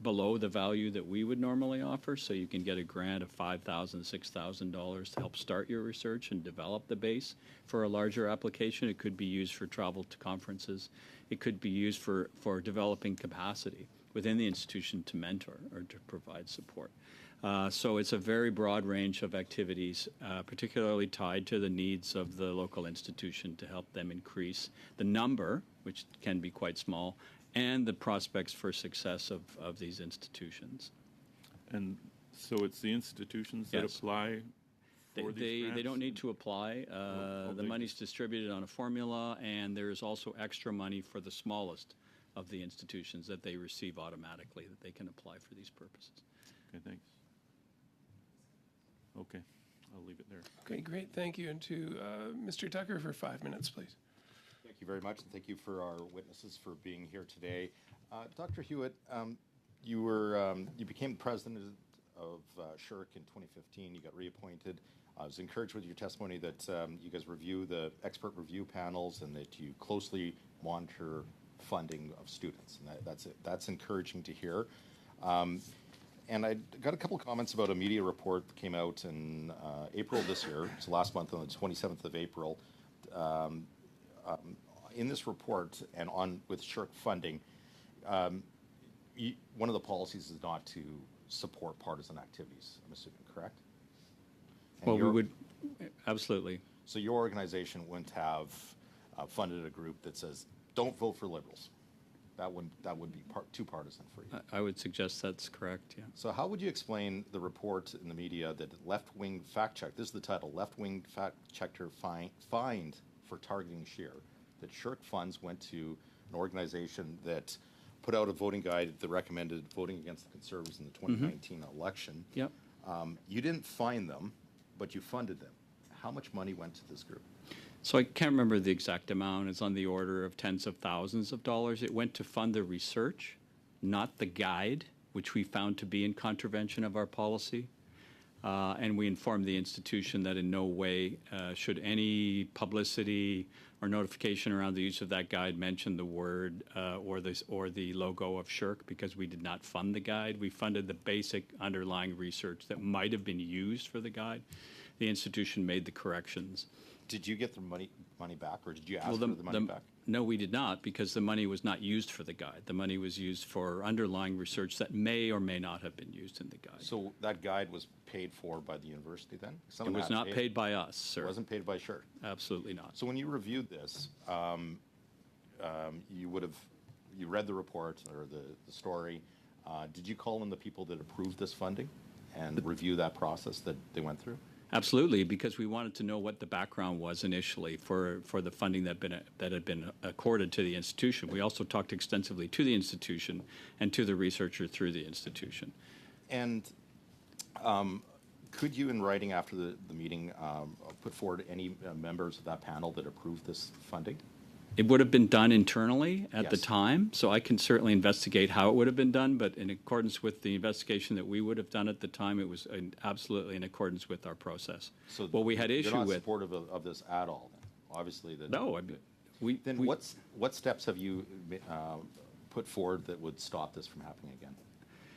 below the value that we would normally offer. So you can get a grant of $5,000, $6,000 to help start your research and develop the base for a larger application. It could be used for travel to conferences. It could be used for developing capacity. within the institution to mentor or to provide support. So it's a very broad range of activities, particularly tied to the needs of the local institution to help them increase the number, which can be quite small, and the prospects for success of these institutions. And so it's the institutions that Yes. apply for these grants? They don't need to apply. The money's distributed on a formula, and there's also extra money for the smallest of the institutions that they receive automatically that they can apply for these purposes. Okay, thanks. Okay, I'll leave it there. Okay, great, thank you. And to Mr. Tucker for 5 minutes, please. Thank you very much, and thank you for our witnesses for being here today. Dr. Hewitt, you became president of SHRC in 2015. You got reappointed. I was encouraged with your testimony that you guys review the expert review panels and that you closely monitor funding of students, and that's encouraging to hear. And I got a couple of comments about a media report that came out in April this year. It's last month on the 27th of April. In this report and on with SHRC funding, one of the policies is not to support partisan activities, I'm assuming, correct? And Well, we would, absolutely. So your organization wouldn't have funded a group that says, don't vote for Liberals. That would be too partisan for you. I would suggest that's correct, yeah. So how would you explain the report in the media that left-wing fact-check, this is the title, left-wing fact-checker fined for targeting Scheer, that SHRC funds went to an organization that put out a voting guide that recommended voting against the Conservatives in the 2019 election. Yep. You didn't fine them, but you funded them. How much money went to this group? So I can't remember the exact amount. It's on the order of tens of thousands of dollars. It went to fund the research, not the guide, which we found to be in contravention of our policy. And we informed the institution that in no way should any publicity or notification around the use of that guide mention the word or the logo of SHRC, because we did not fund the guide. We funded the basic underlying research that might have been used for the guide. The institution made the corrections. Did you get the money back, or did you ask for the money back? No, we did not, because the money was not used for the guide. The money was used for underlying research that may or may not have been used in the guide. So that guide was paid for by the university then? It was not paid by us, sir. It wasn't paid by SHRC? Absolutely not. So when you reviewed this, you read the report or the story. Did you call in the people that approved this funding and review that process that they went through? Absolutely, because we wanted to know what the background was initially for the funding that had been accorded to the institution. We also talked extensively to the institution and to the researcher through the institution. And could you, in writing after the meeting, put forward any members of that panel that approved this funding? It would have been done internally at the Yes. time, so I can certainly investigate how it would have been done, but in accordance with the investigation that we would have done at the time, it was absolutely in accordance with our process. So what we had issue you're not with... supportive of this at all, then? Obviously. No, I mean, Then what steps have you put forward that would stop this from happening again?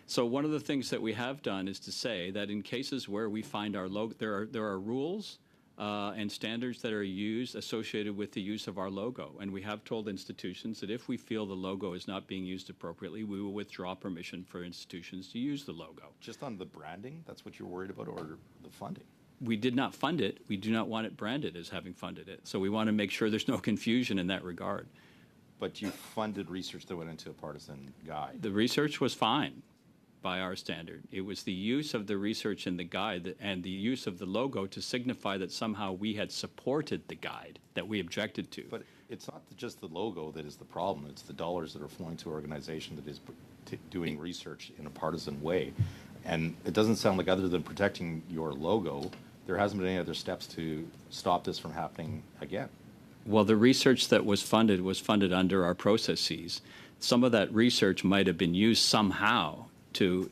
So one of the things that we have done is to say that in cases where we find our logo, there are rules and standards that are used associated with the use of our logo. And we have told institutions that if we feel the logo is not being used appropriately, we will withdraw permission for institutions to use the logo. Just on the branding, that's what you're worried about, or the funding? We did not fund it. We do not want it branded as having funded it. So we want to make sure there's no confusion in that regard. But you funded research that went into a partisan guide. The research was fine by our standard. It was the use of the research in the guide and the use of the logo to signify that somehow we had supported the guide that we objected to. But it's not just the logo that is the problem. It's the dollars that are flowing to an organization that is doing research in a partisan way. And it doesn't sound like, other than protecting your logo, there hasn't been any other steps to stop this from happening again. Well, the research that was funded under our processes. Some of that research might have been used somehow to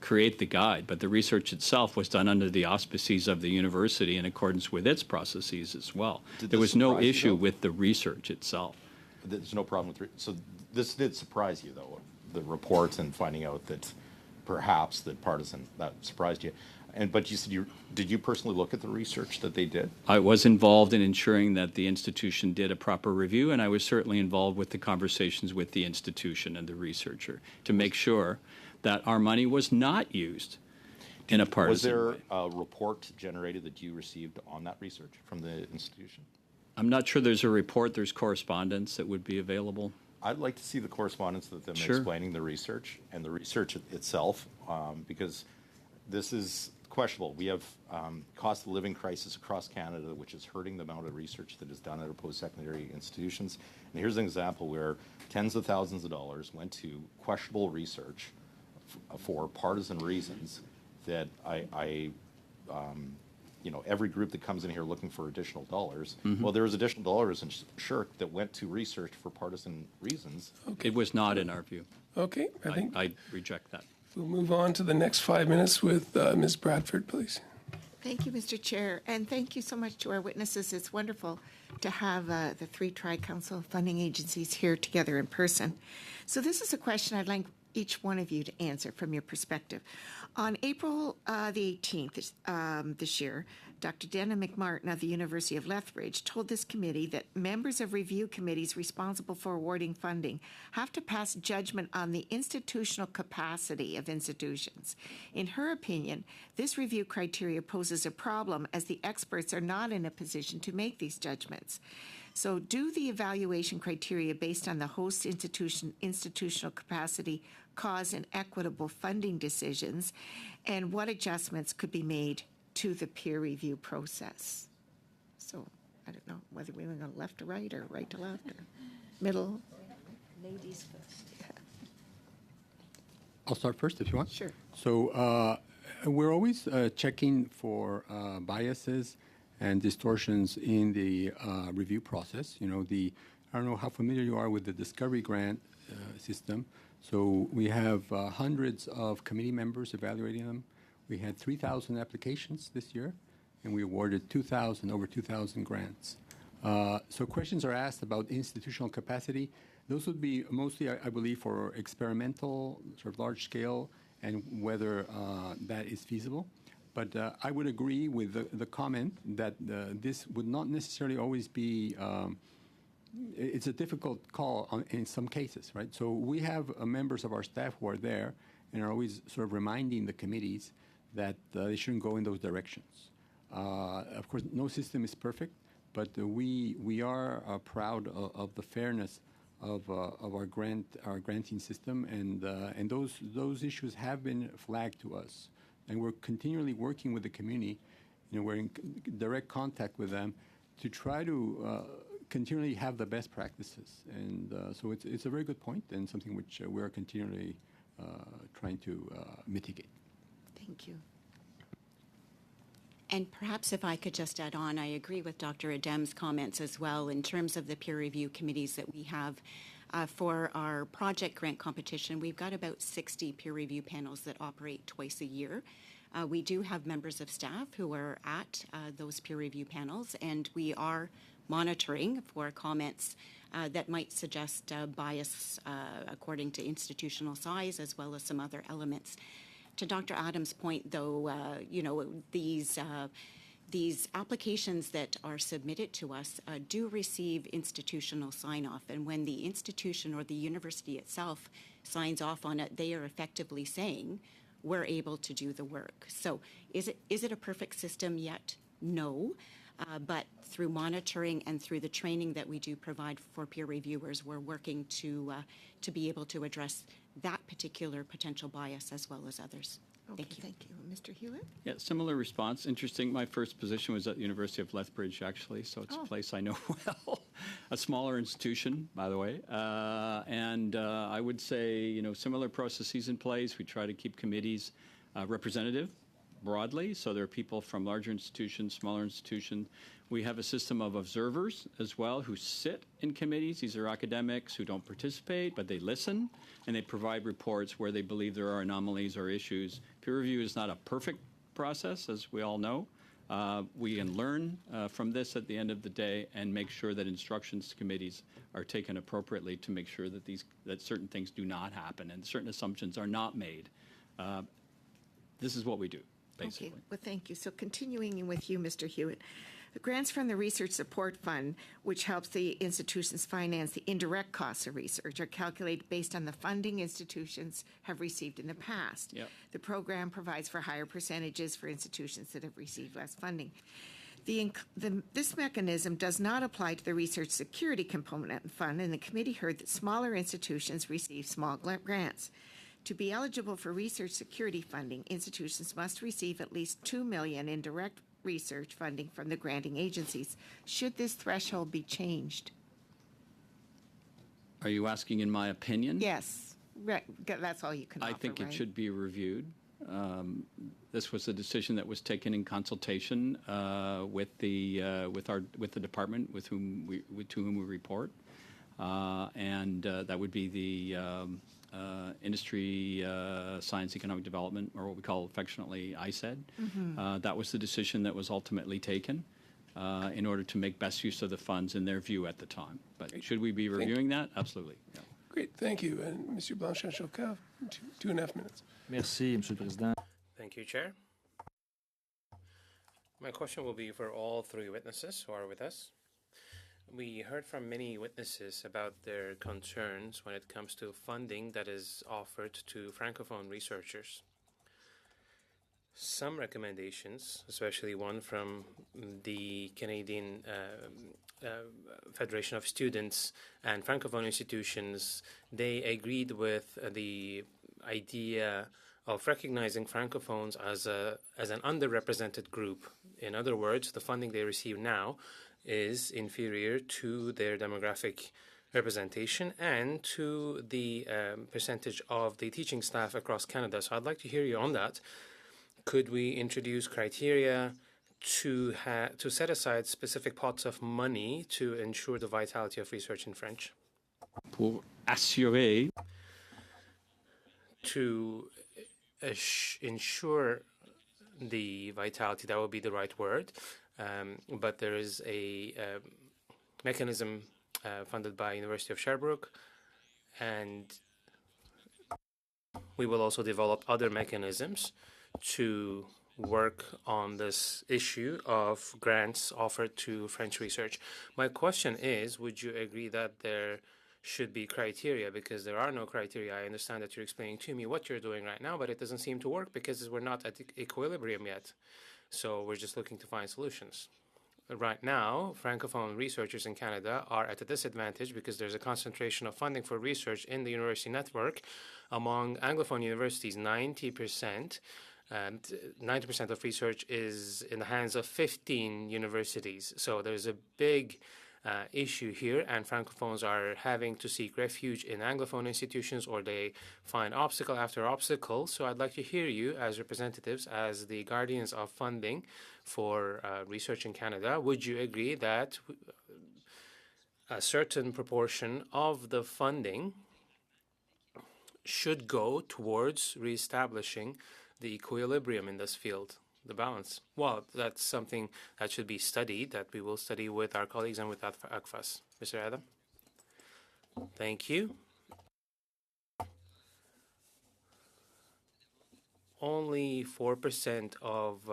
create the guide, but the research itself was done under the auspices of the university in accordance with its processes as well. There was no issue with the research itself. There's no problem with so this did surprise you, though, the reports and finding out that perhaps that surprised you. But you said did you personally look at the research that they did? I was involved in ensuring that the institution did a proper review, and I was certainly involved with the conversations with the institution and the researcher to make sure that our money was not used in a partisan Was there way. a report generated that you received on that research from the institution? I'm not sure there's a report. There's correspondence that would be available. I'd like to see the correspondence with them Sure. explaining the research and the research itself, because this is questionable. We have cost of living crisis across Canada, which is hurting the amount of research that is done at our post-secondary institutions. And here's an example where tens of thousands of dollars went to questionable research for partisan reasons that every group that comes in here looking for additional dollars, well, there was additional dollars in SHRC that went to research for partisan reasons. It was not in our view. Okay, I think I reject that. we'll move on to the next 5 minutes with Ms. Bradford, please. Thank you, Mr. Chair, and thank you so much to our witnesses. It's wonderful to have the three Tri-Council funding agencies here together in person. So this is a question I'd like each one of you to answer from your perspective. On April the 18th this year, Dr. Dana McMartin of the University of Lethbridge told this committee that members of review committees responsible for awarding funding have to pass judgment on the institutional capacity of institutions. In her opinion, this review criteria poses a problem as the experts are not in a position to make these judgments. So do the evaluation criteria based on the host institutional capacity cause inequitable funding decisions, and what adjustments could be made to the peer review process? So I don't know whether we want to go left to right or right to left or middle. Ladies first. I'll start first if you want. Sure. So we're always checking for biases and distortions in the review process. I don't know how familiar you are with the Discovery Grant system. So we have hundreds of committee members evaluating them. We had 3,000 applications this year, and we awarded over 2,000 grants. So questions are asked about institutional capacity. Those would be mostly, I believe, for experimental, sort of large scale, and whether that is feasible. But I would agree with the comment that this would not necessarily always be it's a difficult call in some cases, right? So we have members of our staff who are there and are always sort of reminding the committees that they shouldn't go in those directions. Of course, no system is perfect, but we are proud of the fairness of our granting system, and those issues have been flagged to us, and we're continually working with the community. We're in direct contact with them to try to continually have the best practices, and so it's a very good point and something which we are continually trying to mitigate. Thank you. And perhaps if I could just add on, I agree with Dr. Adem's comments as well in terms of the peer review committees that we have. For our project grant competition, we've got about 60 peer review panels that operate twice a year. We do have members of staff who are at those peer review panels, and we are monitoring for comments that might suggest bias according to institutional size as well as some other elements. To Dr. Adams' point, though, these applications that are submitted to us do receive institutional sign-off, and when the institution or the university itself signs off on it, they are effectively saying, we're able to do the work. So is it a perfect system yet? No. But through monitoring and through the training that we do provide for peer reviewers, we're working to be able to address that particular potential bias as well as others. Okay, Thank you. thank you. Mr. Hewitt? Yeah, similar response. Interesting. My first position was at the University of Lethbridge, actually, so it's a place I know well. A smaller institution, by the way. And I would say, similar processes in place. We try to keep committees representative broadly, so there are people from larger institutions, smaller institutions. We have a system of observers as well who sit in committees. These are academics who don't participate, but they listen, and they provide reports where they believe there are anomalies or issues. Peer review is not a perfect process, as we all know. We can learn from this at the end of the day and make sure that instructions to committees are taken appropriately to make sure that certain things do not happen and certain assumptions are not made. This is what we do. basically. Okay, well, thank you. So continuing with you, Mr. Hewitt, the grants from the Research Support Fund, which helps the institutions finance the indirect costs of research, are calculated based on the funding institutions have received in the past. Yep. The program provides for higher percentages for institutions that have received less funding. This mechanism does not apply to the research security component fund, and the committee heard that smaller institutions receive small grants. To be eligible for research security funding, institutions must receive at least $2 million in direct research funding from the granting agencies. Should this threshold be changed? Are you asking in my opinion? Yes, right. That's all you can I offer, think it right? should be reviewed. This was a decision that was taken in consultation with the department to whom we report, and that would be the Industry, Science, Economic Development, or what we call affectionately ISED. That was the decision that was ultimately taken in order to make best use of the funds in their view at the time. But should we be reviewing that? Absolutely. Yeah. Great, thank you. And Mr. Blanchet-Choquette, 2.5 minutes. Merci, Monsieur le Président. Thank you, Chair. My question will be for all three witnesses who are with us. We heard from many witnesses about their concerns when it comes to funding that is offered to Francophone researchers. Some recommendations, especially one from the Canadian Federation of Students and Francophone institutions, they agreed with the idea of recognizing Francophones as an underrepresented group. In other words, the funding they receive now is inferior to their demographic representation and to the percentage of the teaching staff across Canada. So I'd like to hear you on that. Could we introduce criteria to set aside specific pots of money to ensure the vitality of research in French? Pour assurer. To ensure the vitality, that would be the right word. But there is a mechanism funded by University of Sherbrooke, and we will also develop other mechanisms to work on this issue of grants offered to French research. My question is, would you agree that there should be criteria? Because there are no criteria. I understand that you're explaining to me what you're doing right now, but it doesn't seem to work because we're not at equilibrium yet. So we're just looking to find solutions. Right now, Francophone researchers in Canada are at a disadvantage because there's a concentration of funding for research in the university network among Anglophone universities. 90% of research is in the hands of 15 universities. So there's a big issue here, and Francophones are having to seek refuge in Anglophone institutions, or they find obstacle after obstacle. So I'd like to hear you as representatives, as the guardians of funding for research in Canada. Would you agree that a certain proportion of the funding should go towards reestablishing the equilibrium in this field? The balance. Well, that's something that should be studied, that we will study with our colleagues and with ACFAS. Mr. Adam? Thank you. Only 4% of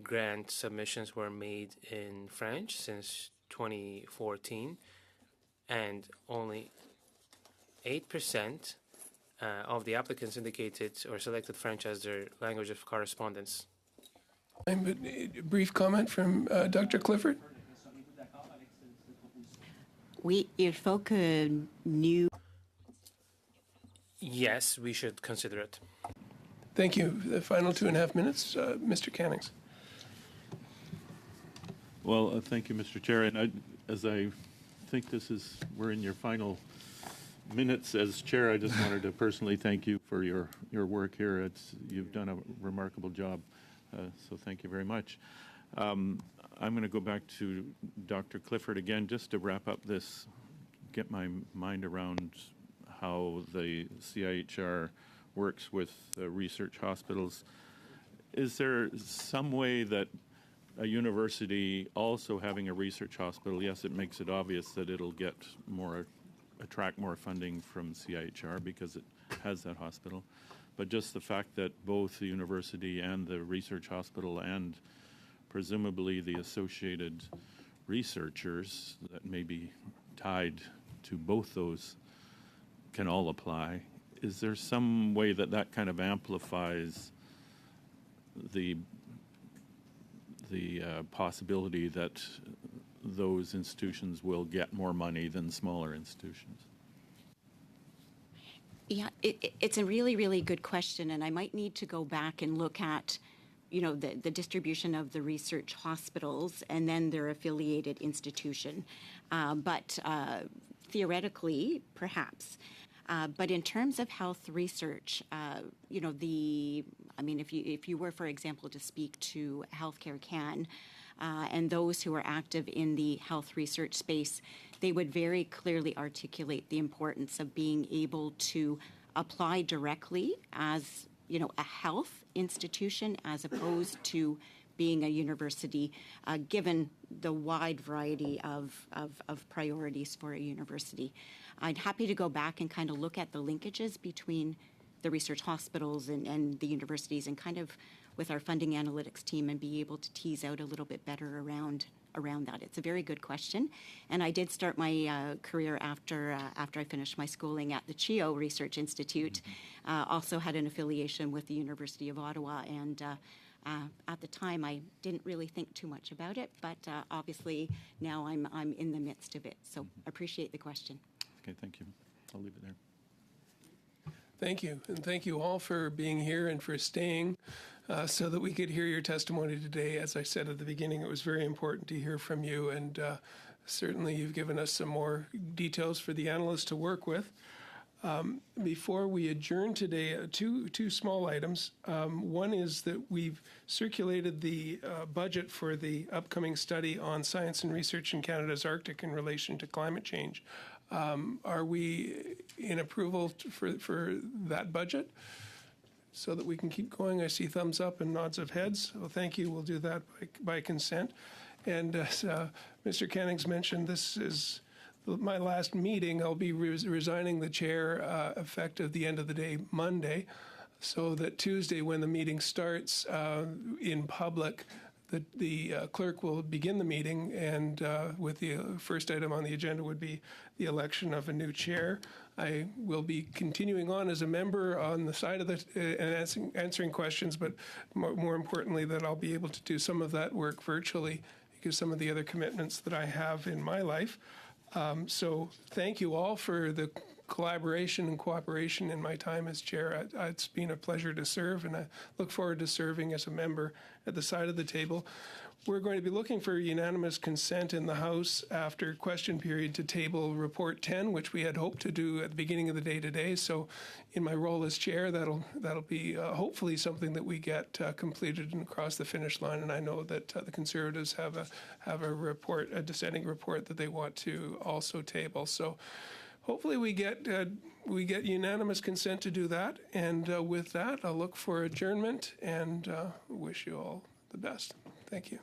grant submissions were made in French since 2014, and only 8% of the applicants indicated or selected French as their language of correspondence. A brief comment from Dr. Clifford. Oui, il faut que nous. Yes, we should consider it. Thank you. The final 2.5 minutes, Mr. Cannings. Well, thank you, Mr. Chair. And as I think we're in your final minutes as chair, I just wanted to personally thank you for your work here. You've done a remarkable job, so thank you very much. I'm going to go back to Dr. Clifford again, just to wrap up this, get my mind around how the CIHR works with research hospitals. Is there some way that a university also having a research hospital, yes, it makes it obvious that it'll attract more funding from CIHR because it has that hospital. but just the fact that both the university and the research hospital and presumably the associated researchers that may be tied to both those can all apply. Is there some way that that kind of amplifies the possibility that those institutions will get more money than smaller institutions? Yeah, it's a really, really good question, and I might need to go back and look at, the distribution of the research hospitals and then their affiliated institution. But theoretically, perhaps. But in terms of health research, if you were, for example, to speak to Healthcare Can and those who are active in the health research space, they would very clearly articulate the importance of being able to apply directly as, a health institution as opposed to being a university, given the wide variety of priorities for a university. I'd happy to go back and kind of look at the linkages between the research hospitals and the universities and kind of with our funding analytics team and be able to tease out a little bit better around that. It's a very good question. And I did start my career after I finished my schooling at the CHIO Research Institute. Also had an affiliation with the University of Ottawa, and at the time, I didn't really think too much about it, but obviously now I'm in the midst of it. So appreciate the question. Okay, thank you. I'll leave it there. Thank you, and thank you all for being here and for staying so that we could hear your testimony today. As I said at the beginning, it was very important to hear from you, and certainly you've given us some more details for the analysts to work with. Before we adjourn today, two small items. One is that we've circulated the budget for the upcoming study on science and research in Canada's Arctic in relation to climate change. Are we in approval for that budget so that we can keep going? I see thumbs up and nods of heads. Well, thank you. We'll do that by consent. And as Mr. Cannings mentioned, this is my last meeting. I'll be resigning the chair effective the end of the day, Monday, so that Tuesday when the meeting starts in public, the clerk will begin the meeting, and with the first item on the agenda would be the election of a new chair. I will be continuing on as a member on the side of and answering questions, but more importantly that I'll be able to do some of that work virtually because some of the other commitments that I have in my life. So thank you all for the collaboration and cooperation in my time as chair. It's been a pleasure to serve, and I look forward to serving as a member at the side of the table. We're going to be looking for unanimous consent in the House after question period to table Report 10, which we had hoped to do at the beginning of the day today. So in my role as chair, that'll be hopefully something that we get completed and across the finish line. And I know that the Conservatives have a dissenting report that they want to also table. So hopefully we get unanimous consent to do that. And with that, I'll look for adjournment and wish you all the best. Thank you.